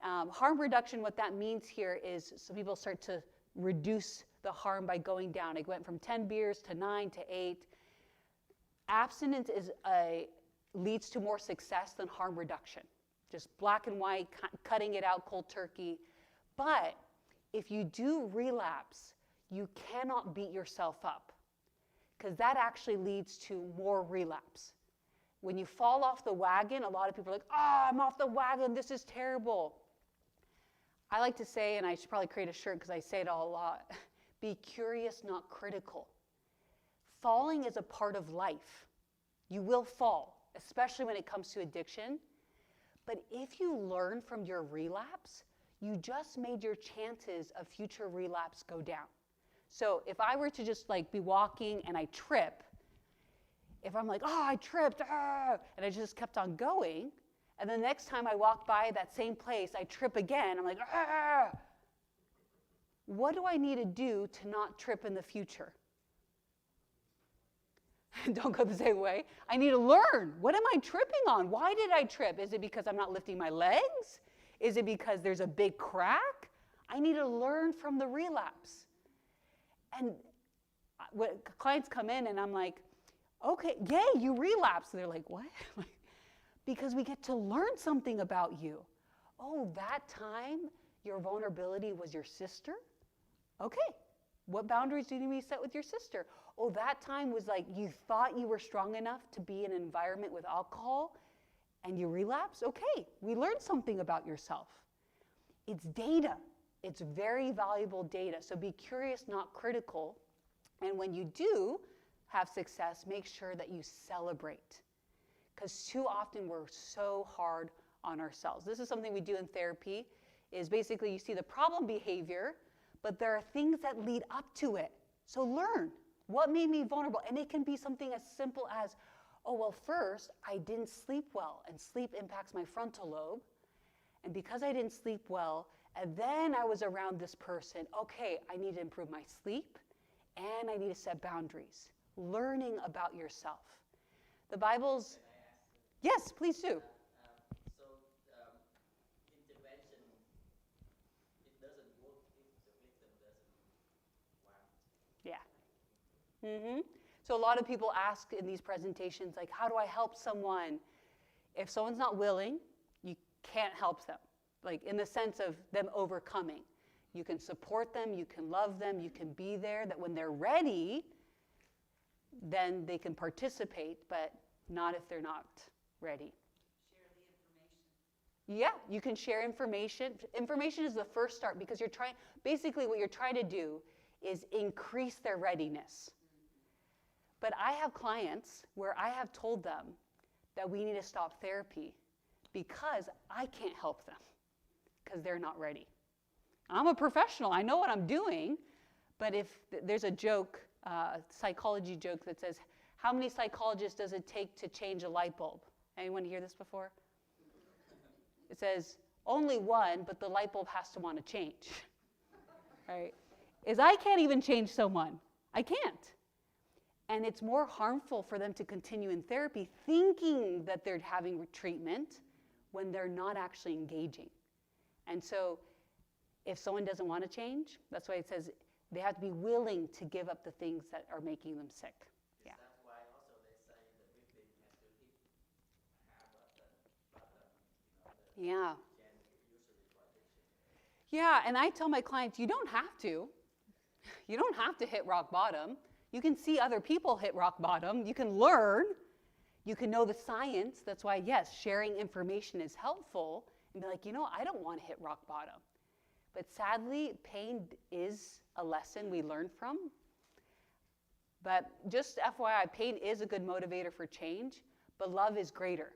Harm reduction, what that means here is some people start to reduce the harm by going down. It went from 10 beers to 9 to 8. Abstinence leads to more success than harm reduction. Just black and white, cutting it out cold turkey. But if you do relapse, you cannot beat yourself up, because that actually leads to more relapse. When you fall off the wagon, a lot of people are like, I'm off the wagon, this is terrible. I like to say, and I should probably create a shirt because I say it all a lot, be curious, not critical. Falling is a part of life. You will fall, especially when it comes to addiction. But if you learn from your relapse, you just made your chances of future relapse go down. So if I were to just be walking and I trip, if I'm like, I tripped, and I just kept on going, and the next time I walk by that same place, I trip again, I'm like, what do I need to do to not trip in the future? Don't go the same way. I need to learn. What am I tripping on? Why did I trip? Is it because I'm not lifting my legs? Is it because there's a big crack? I need to learn from the relapse. And when clients come in and I'm like, okay, yay, you relapsed. They're like, what? Because we get to learn something about you. Oh, that time your vulnerability was your sister? Okay, what boundaries do you need to set with your sister? Oh, that time was you thought you were strong enough to be in an environment with alcohol and you relapse? Okay, we learned something about yourself. It's data. It's very valuable data. So be curious, not critical. And when you do have success, make sure that you celebrate. Because too often we're so hard on ourselves. This is something we do in therapy, is basically you see the problem behavior, but there are things that lead up to it. So learn. What made me vulnerable? And it can be something as simple as, first, I didn't sleep well, and sleep impacts my frontal lobe. And because I didn't sleep well, and then I was around this person, okay, I need to improve my sleep, and I need to set boundaries. Learning about yourself. The Bible's... Can I ask? Yes, please do. Intervention, it doesn't work if the victim doesn't want. Yeah. So a lot of people ask in these presentations, how do I help someone? If someone's not willing, you can't help them, in the sense of them overcoming. You can support them, you can love them, you can be there, that when they're ready, then they can participate, but not if they're not ready. Share the information. Yeah, you can share information. Information is the first start, because basically what you're trying to do is increase their readiness. But I have clients where I have told them that we need to stop therapy because I can't help them because they're not ready. I'm a professional. I know what I'm doing. But if there's a joke, psychology joke that says, how many psychologists does it take to change a light bulb? Anyone hear this before? It says, only one, but the light bulb has to want to change. Right? I can't even change someone. I can't. And it's more harmful for them to continue in therapy thinking that they're having treatment when they're not actually engaging. And so if someone doesn't want to change, that's why it says they have to be willing to give up the things that are making them sick. Yeah. That's why also they say the victim has to hit bottom, Yeah. usually for addiction. Yeah, and I tell my clients, you don't have to. You don't have to hit rock bottom. You can see other people hit rock bottom. You can learn. You can know the science. That's why, yes, sharing information is helpful. And be like, I don't want to hit rock bottom. But sadly, pain is a lesson we learn from. But just FYI, pain is a good motivator for change, but love is greater.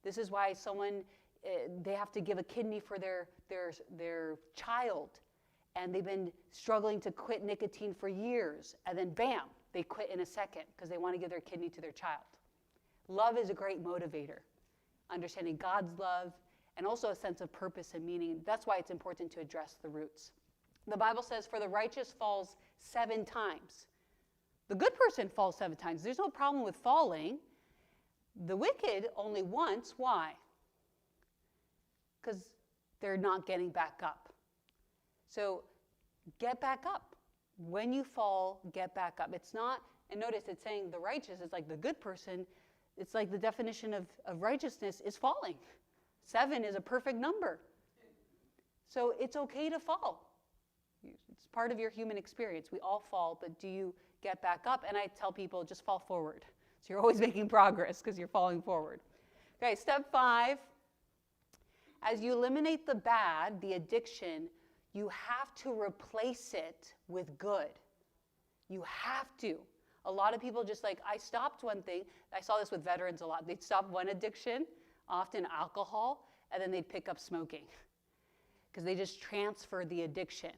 This is why someone, they have to give a kidney for their child, and they've been struggling to quit nicotine for years, and then bam, they quit in a second because they want to give their kidney to their child. Love is a great motivator. Understanding God's love and also a sense of purpose and meaning. That's why it's important to address the roots. The Bible says, for the righteous falls 7 times. The good person falls 7 times. There's no problem with falling. The wicked only once. Why? Because they're not getting back up. So get back up. When you fall, get back up. It's not, and notice it's saying the righteous is like the good person. It's like the definition of righteousness is falling. 7 is a perfect number. So it's okay to fall. It's part of your human experience. We all fall, but do you get back up? And I tell people, just fall forward. So you're always making progress because you're falling forward. Okay, step 5. As you eliminate the bad, the addiction, you have to replace it with good. You have to. A lot of people just like, I stopped one thing. I saw this with veterans a lot. They'd stop one addiction, often alcohol, and then they'd pick up smoking because they just transfer the addiction.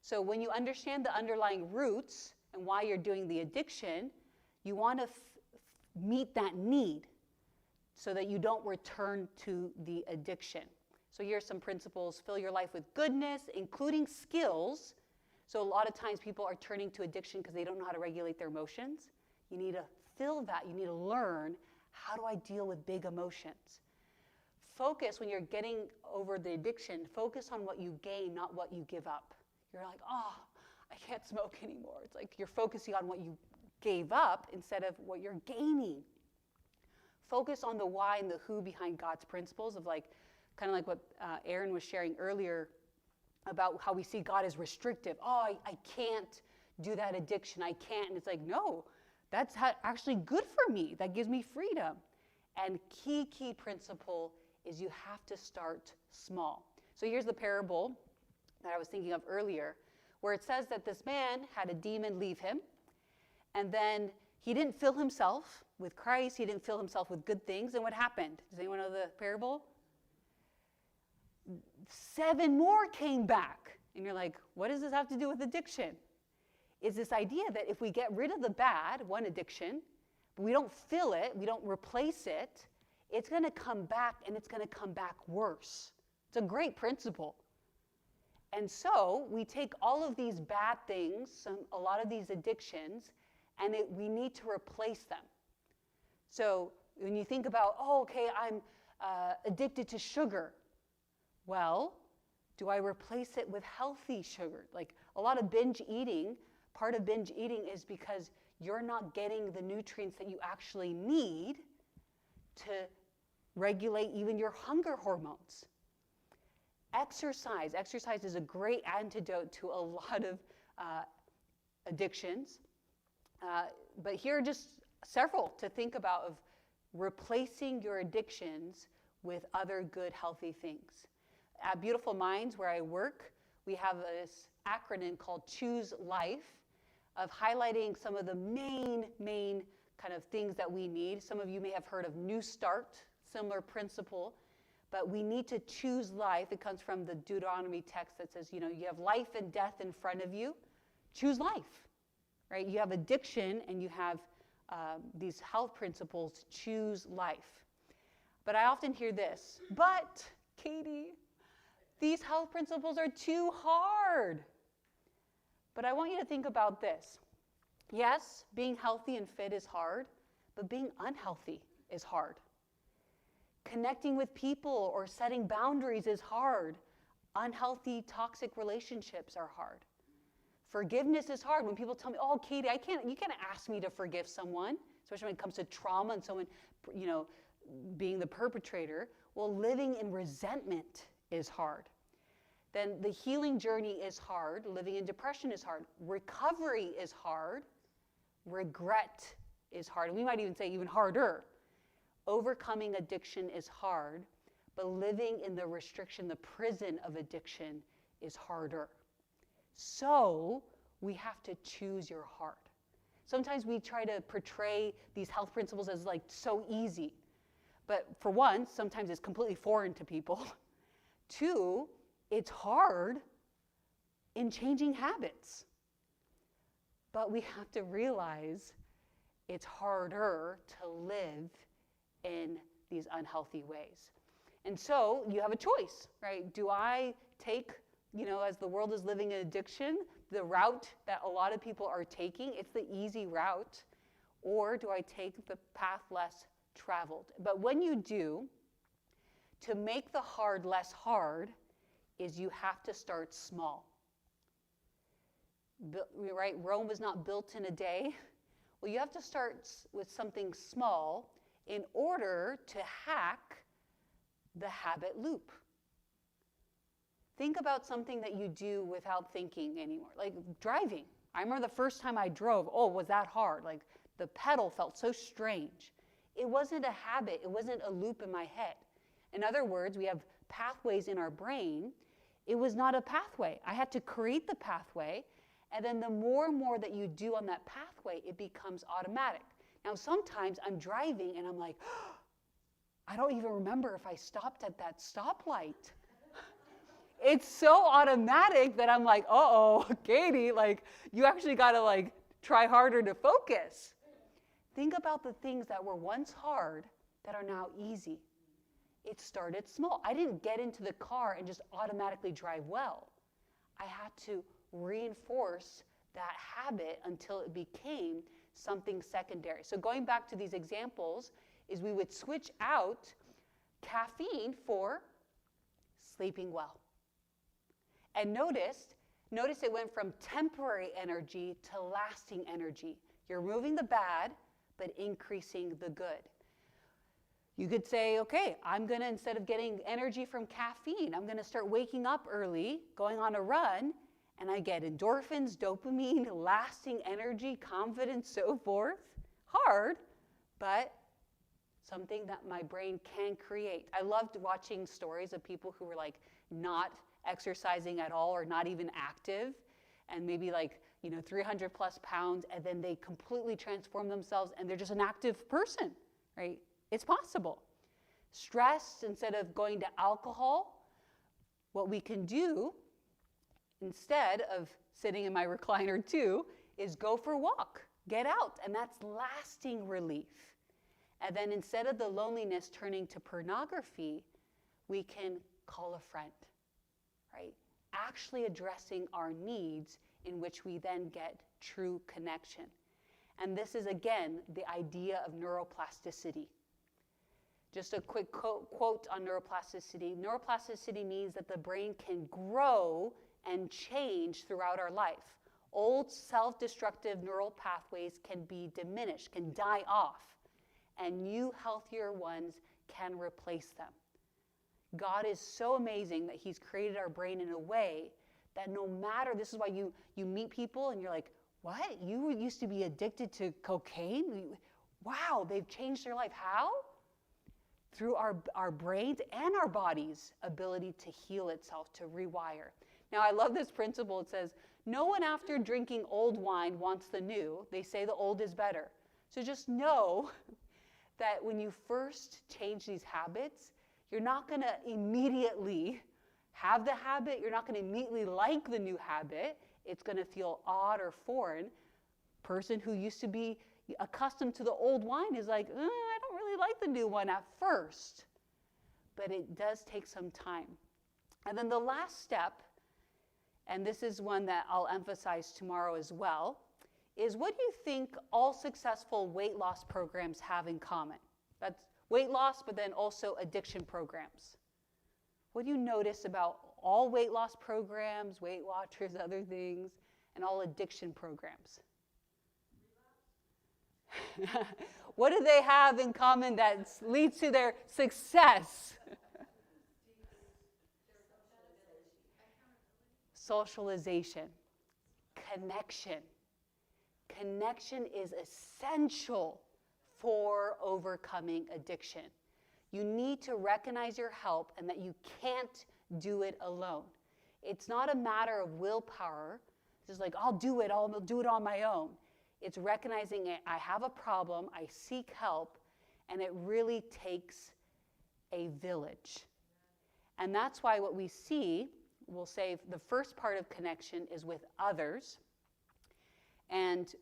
So when you understand the underlying roots and why you're doing the addiction, you want to meet that need so that you don't return to the addiction. So here's some principles. Fill your life with goodness, including skills. So a lot of times people are turning to addiction because they don't know how to regulate their emotions. You need to fill that. You need to learn, how do I deal with big emotions? Focus, when you're getting over the addiction, focus on what you gain, not what you give up. You're like, oh, I can't smoke anymore. It's like you're focusing on what you gave up instead of what you're gaining. Focus on the why and the who behind God's principles of like, kind of like what Aaron was sharing earlier about how we see God as restrictive. Oh, I can't do that addiction. I can't. And it's like, no, that's actually good for me. That gives me freedom. And key principle is you have to start small. So here's the parable that I was thinking of earlier, where it says that this man had a demon leave him, and then he didn't fill himself with Christ. He didn't fill himself with good things. And what happened? Does anyone know the parable? 7 more came back. And you're like, what does this have to do with addiction? It's this idea that if we get rid of the bad, one addiction, but we don't fill it, we don't replace it, it's going to come back, and it's going to come back worse. It's a great principle. And so we take all of these bad things, a lot of these addictions, and we need to replace them. So when you think about, oh, okay, I'm addicted to sugar. Well, do I replace it with healthy sugar? Like a lot of binge eating, part of binge eating is because you're not getting the nutrients that you actually need to regulate even your hunger hormones. Exercise is a great antidote to a lot of addictions. But here are just several to think about of replacing your addictions with other good, healthy things. At Beautiful Minds, where I work, we have this acronym called Choose Life, of highlighting some of the main kind of things that we need. Some of you may have heard of New Start, similar principle. But we need to choose life. It comes from the Deuteronomy text that says, you have life and death in front of you. Choose life, right? You have addiction and you have these health principles. Choose life. But I often hear this, but Katie, these health principles are too hard. But I want you to think about this. Yes, being healthy and fit is hard, but being unhealthy is hard. Connecting with people or setting boundaries is hard. Unhealthy, toxic relationships are hard. Forgiveness is hard. When people tell me, oh, Katie, you can't ask me to forgive someone, especially when it comes to trauma and someone, being the perpetrator. Well, living in resentment is hard. Then the healing journey is hard. Living in depression is hard. Recovery is hard. Regret is hard. And we might even say even harder. Overcoming addiction is hard, but living in the restriction, the prison of addiction is harder. So we have to choose your heart. Sometimes we try to portray these health principles as like so easy. But for one, sometimes it's completely foreign to people. Two, it's hard in changing habits. But we have to realize it's harder to live in these unhealthy ways. And so you have a choice, right? Do I take, as the world is living in addiction, the route that a lot of people are taking? It's the easy route. Or do I take the path less traveled? But when you do, to make the hard less hard is you have to start small. Right? Rome was not built in a day. Well, you have to start with something small in order to hack the habit loop. Think about something that you do without thinking anymore, like driving. I remember the first time I drove, was that hard? Like the pedal felt so strange. It wasn't a habit, it wasn't a loop in my head. In other words, we have pathways in our brain. It was not a pathway. I had to create the pathway, and then the more and more that you do on that pathway, it becomes automatic. Now, sometimes I'm driving and I'm like, I don't even remember if I stopped at that stoplight. It's so automatic that I'm like, Katie, you actually got to try harder to focus. Think about the things that were once hard that are now easy. It started small. I didn't get into the car and just automatically drive well. I had to reinforce that habit until it became something secondary. So going back to these examples is we would switch out caffeine for sleeping well. And notice it went from temporary energy to lasting energy. You're removing the bad, but increasing the good. You could say, okay, I'm going to, instead of getting energy from caffeine, I'm going to start waking up early, going on a run, and I get endorphins, dopamine, lasting energy, confidence, so forth. Hard, but something that my brain can create. I loved watching stories of people who were not exercising at all or not even active, and maybe 300 plus pounds, and then they completely transform themselves and they're just an active person, right? It's possible. Stress, instead of going to alcohol, what we can do instead of sitting in my recliner too is go for a walk, get out, and that's lasting relief. And then instead of the loneliness turning to pornography, we can call a friend, right? Actually addressing our needs in which we then get true connection. And this is, again, the idea of neuroplasticity. Just a quick quote on neuroplasticity. Neuroplasticity means that the brain can grow and change throughout our life. Old self-destructive neural pathways can be diminished, can die off, and new, healthier ones can replace them. God is so amazing that he's created our brain in a way that no matter, this is why you meet people and you're like, what? You used to be addicted to cocaine? Wow, they've changed their life. How? Through our brains and our body's ability to heal itself, to rewire. Now, I love this principle. It says, no one after drinking old wine wants the new. They say the old is better. So just know that when you first change these habits, you're not going to immediately have the habit. You're not going to immediately like the new habit. It's going to feel odd or foreign. Person who used to be accustomed to the old wine is like, I don't really like the new one at first. But it does take some time. And then the last step, and this is one that I'll emphasize tomorrow as well, is what do you think all successful weight loss programs have in common? That's weight loss, but then also addiction programs. What do you notice about all weight loss programs, Weight Watchers, other things, and all addiction programs? What do they have in common that leads to their success? Socialization, connection. Connection is essential for overcoming addiction. You need to recognize your help and that you can't do it alone. It's not a matter of willpower. It's just I'll do it on my own. It's recognizing I have a problem, I seek help, and it really takes a village. And that's why what we see, we'll say the first part of connection is with others. And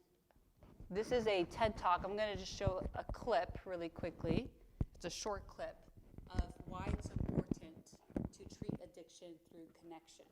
this is a TED Talk. I'm going to just show a clip really quickly. It's a short clip of why it's important to treat addiction through connection.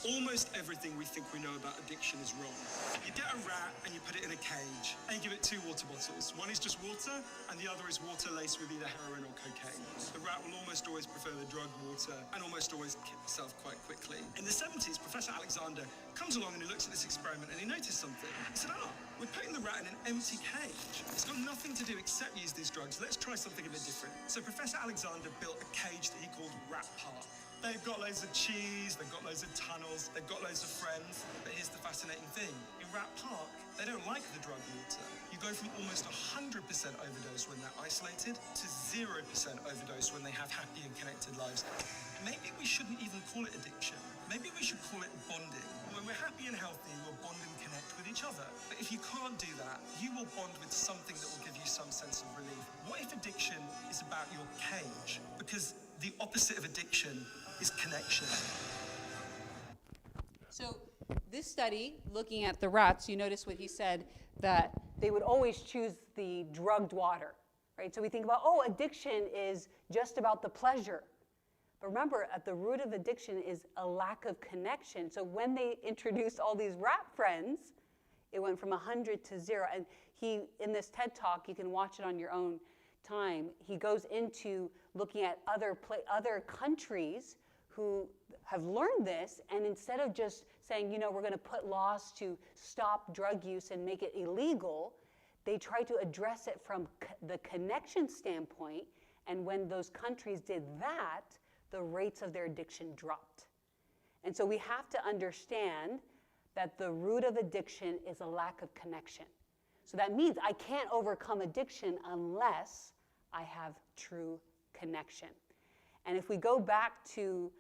Almost everything we think we know about addiction is wrong. You get a rat and you put it in a cage and you give it 2 water bottles. One is just water and the other is water laced with either heroin or cocaine. The rat will almost always prefer the drug water and almost always kill itself quite quickly. In the 70s, Professor Alexander comes along and he looks at this experiment and he noticed something. He said, we're putting the rat in an empty cage. It's got nothing to do except use these drugs. Let's try something a bit different. So Professor Alexander built a cage that he called Rat Park. They've got loads of cheese, they've got loads of tunnels, they've got loads of friends. But here's the fascinating thing. In Rat Park, they don't like the drug water. You go from almost 100% overdose when they're isolated to 0% overdose when they have happy and connected lives. Maybe we shouldn't even call it addiction. Maybe we should call it bonding. When we're happy and healthy, we'll bond and connect with each other. But if you can't do that, you will bond with something that will give you some sense of relief. What if addiction is about your cage? Because the opposite of addiction is connection. So this study, looking at the rats, you notice what he said, that they would always choose the drugged water, right? So we think about, addiction is just about the pleasure. But remember, at the root of addiction is a lack of connection. So when they introduced all these rat friends, it went from 100 to 0. And he, in this TED Talk, you can watch it on your own time, he goes into looking at other countries who have learned this, and instead of just saying, we're going to put laws to stop drug use and make it illegal, they try to address it from the connection standpoint, and when those countries did that, the rates of their addiction dropped. And so we have to understand that the root of addiction is a lack of connection. So that means I can't overcome addiction unless I have true connection. And if we go back to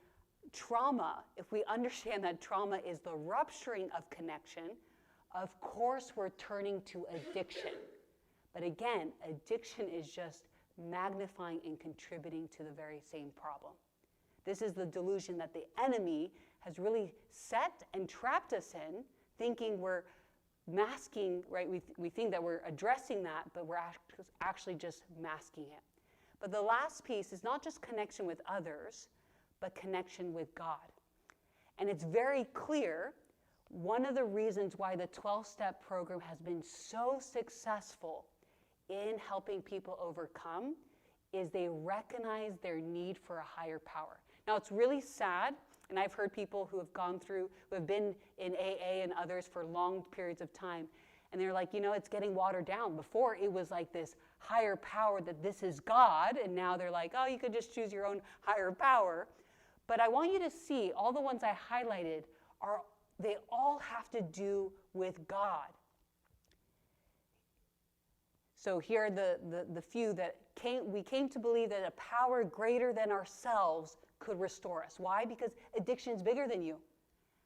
trauma, if we understand that trauma is the rupturing of connection, of course we're turning to addiction. But again, addiction is just magnifying and contributing to the very same problem. This is the delusion that the enemy has really set and trapped us in, thinking we're masking, right? We think that we're addressing that, but we're actually just masking it. But the last piece is not just connection with others, but connection with God. And it's very clear, one of the reasons why the 12-step program has been so successful in helping people overcome is they recognize their need for a higher power. Now, it's really sad, and I've heard people who have gone through, who have been in AA and others for long periods of time, and they're like, it's getting watered down. Before, it was like this higher power that this is God, and now they're like, you could just choose your own higher power. But I want you to see, all the ones I highlighted, they all have to do with God. So here are the few that we came to believe that a power greater than ourselves could restore us. Why? Because addiction is bigger than you.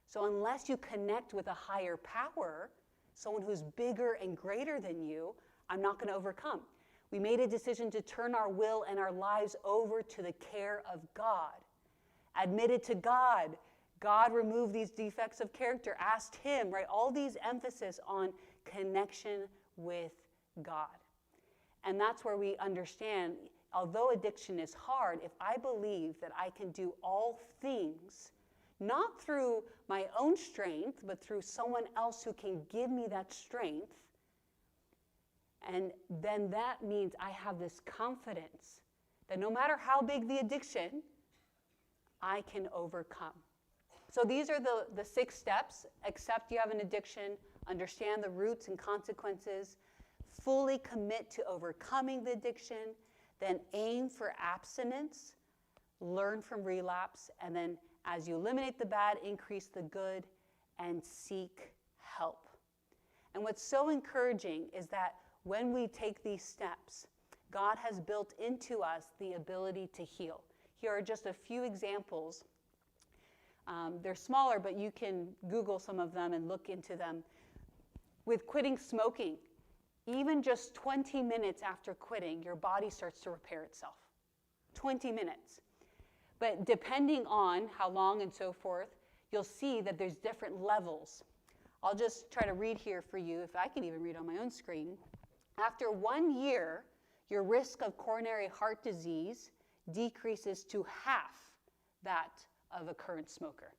So unless you connect with a higher power, someone who's bigger and greater than you, I'm not going to overcome. We made a decision to turn our will and our lives over to the care of God. Admitted to God. God removed these defects of character. Asked Him, right? All these emphasis on connection with God. And that's where we understand, although addiction is hard, if I believe that I can do all things, not through my own strength, but through someone else who can give me that strength, and then that means I have this confidence that no matter how big the addiction, I can overcome. So these are the 6 steps. Accept you have an addiction, understand the roots and consequences, fully commit to overcoming the addiction, then aim for abstinence, learn from relapse, and then as you eliminate the bad, increase the good, and seek help. And what's so encouraging is that when we take these steps, God has built into us the ability to heal. Here are just a few examples They're smaller, but you can Google some of them and look into them. With quitting smoking, even just 20 minutes after quitting, your body starts to repair itself. 20 minutes. But depending on how long and so forth, you'll see that there's different levels. I'll just try to read here for you, if I can even read on my own screen. After 1 year, your risk of coronary heart disease decreases to half that of a current smoker.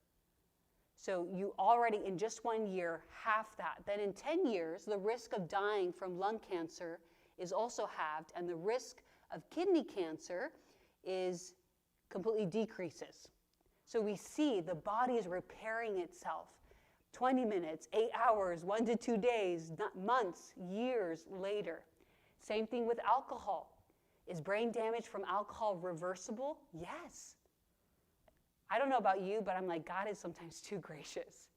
So you already, in just 1 year, half that. Then in 10 years, the risk of dying from lung cancer is also halved, and the risk of kidney cancer is completely decreases. So we see the body is repairing itself. 20 minutes, 8 hours, 1 to 2 days, months, years later. Same thing with alcohol. Is brain damage from alcohol reversible? Yes. I don't know about you, but I'm like, God is sometimes too gracious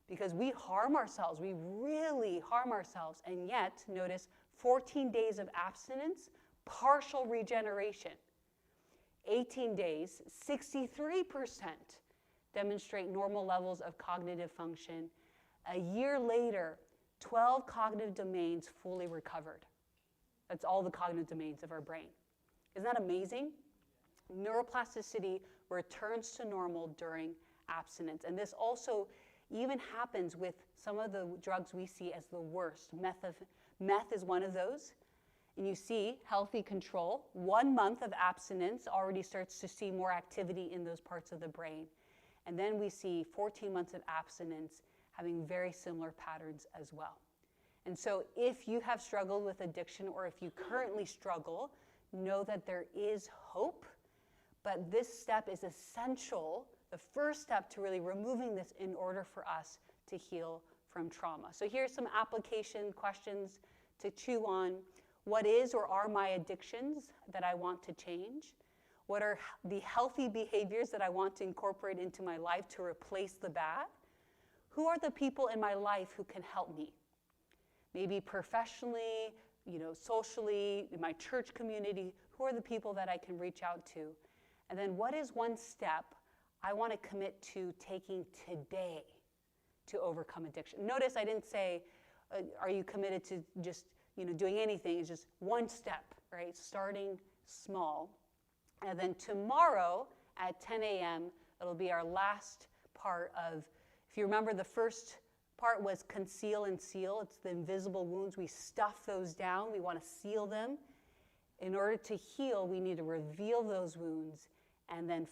because we harm ourselves. We really harm ourselves. And yet, notice 14 days of abstinence, partial regeneration. 18 days, 63% demonstrate normal levels of cognitive function. A year later, 12 cognitive domains fully recovered. That's all the cognitive domains of our brain. Isn't that amazing? Neuroplasticity returns to normal during abstinence. And this also even happens with some of the drugs we see as the worst. Meth is one of those. And you see healthy control. 1 month of abstinence already starts to see more activity in those parts of the brain. And then we see 14 months of abstinence having very similar patterns as well. And so if you have struggled with addiction or if you currently struggle, know that there is hope. But this step is essential, the first step to really removing this in order for us to heal from trauma. So here's some application questions to chew on. What is or are my addictions that I want to change? What are the healthy behaviors that I want to incorporate into my life to replace the bad? Who are the people in my life who can help me? Maybe professionally, socially, in my church community, who are the people that I can reach out to? And then what is one step I want to commit to taking today to overcome addiction? Notice I didn't say, are you committed to just doing anything? It's just one step, right? Starting small. And then tomorrow at 10 a.m., it'll be our last part of, if you remember, the first part was conceal and seal. It's the invisible wounds. We stuff those down. We want to seal them. In order to heal, we need to reveal those wounds and then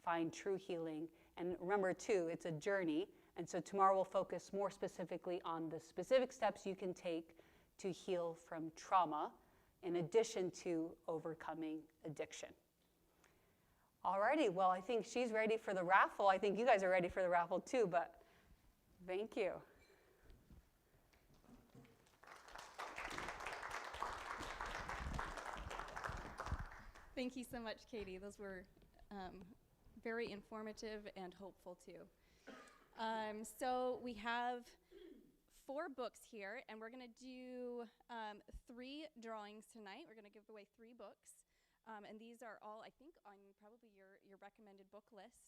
find true healing. And remember, too, it's a journey. And so tomorrow we'll focus more specifically on the specific steps you can take to heal from trauma in addition to overcoming addiction. Alrighty, well, I think she's ready for the raffle. I think you guys are ready for the raffle too, but thank you. Thank you so much, Katie. Those were very informative and hopeful too. So we have 4 books here, and we're going to do 3 drawings tonight. We're going to give away 3 books. And these are all, I think, on probably your recommended book list.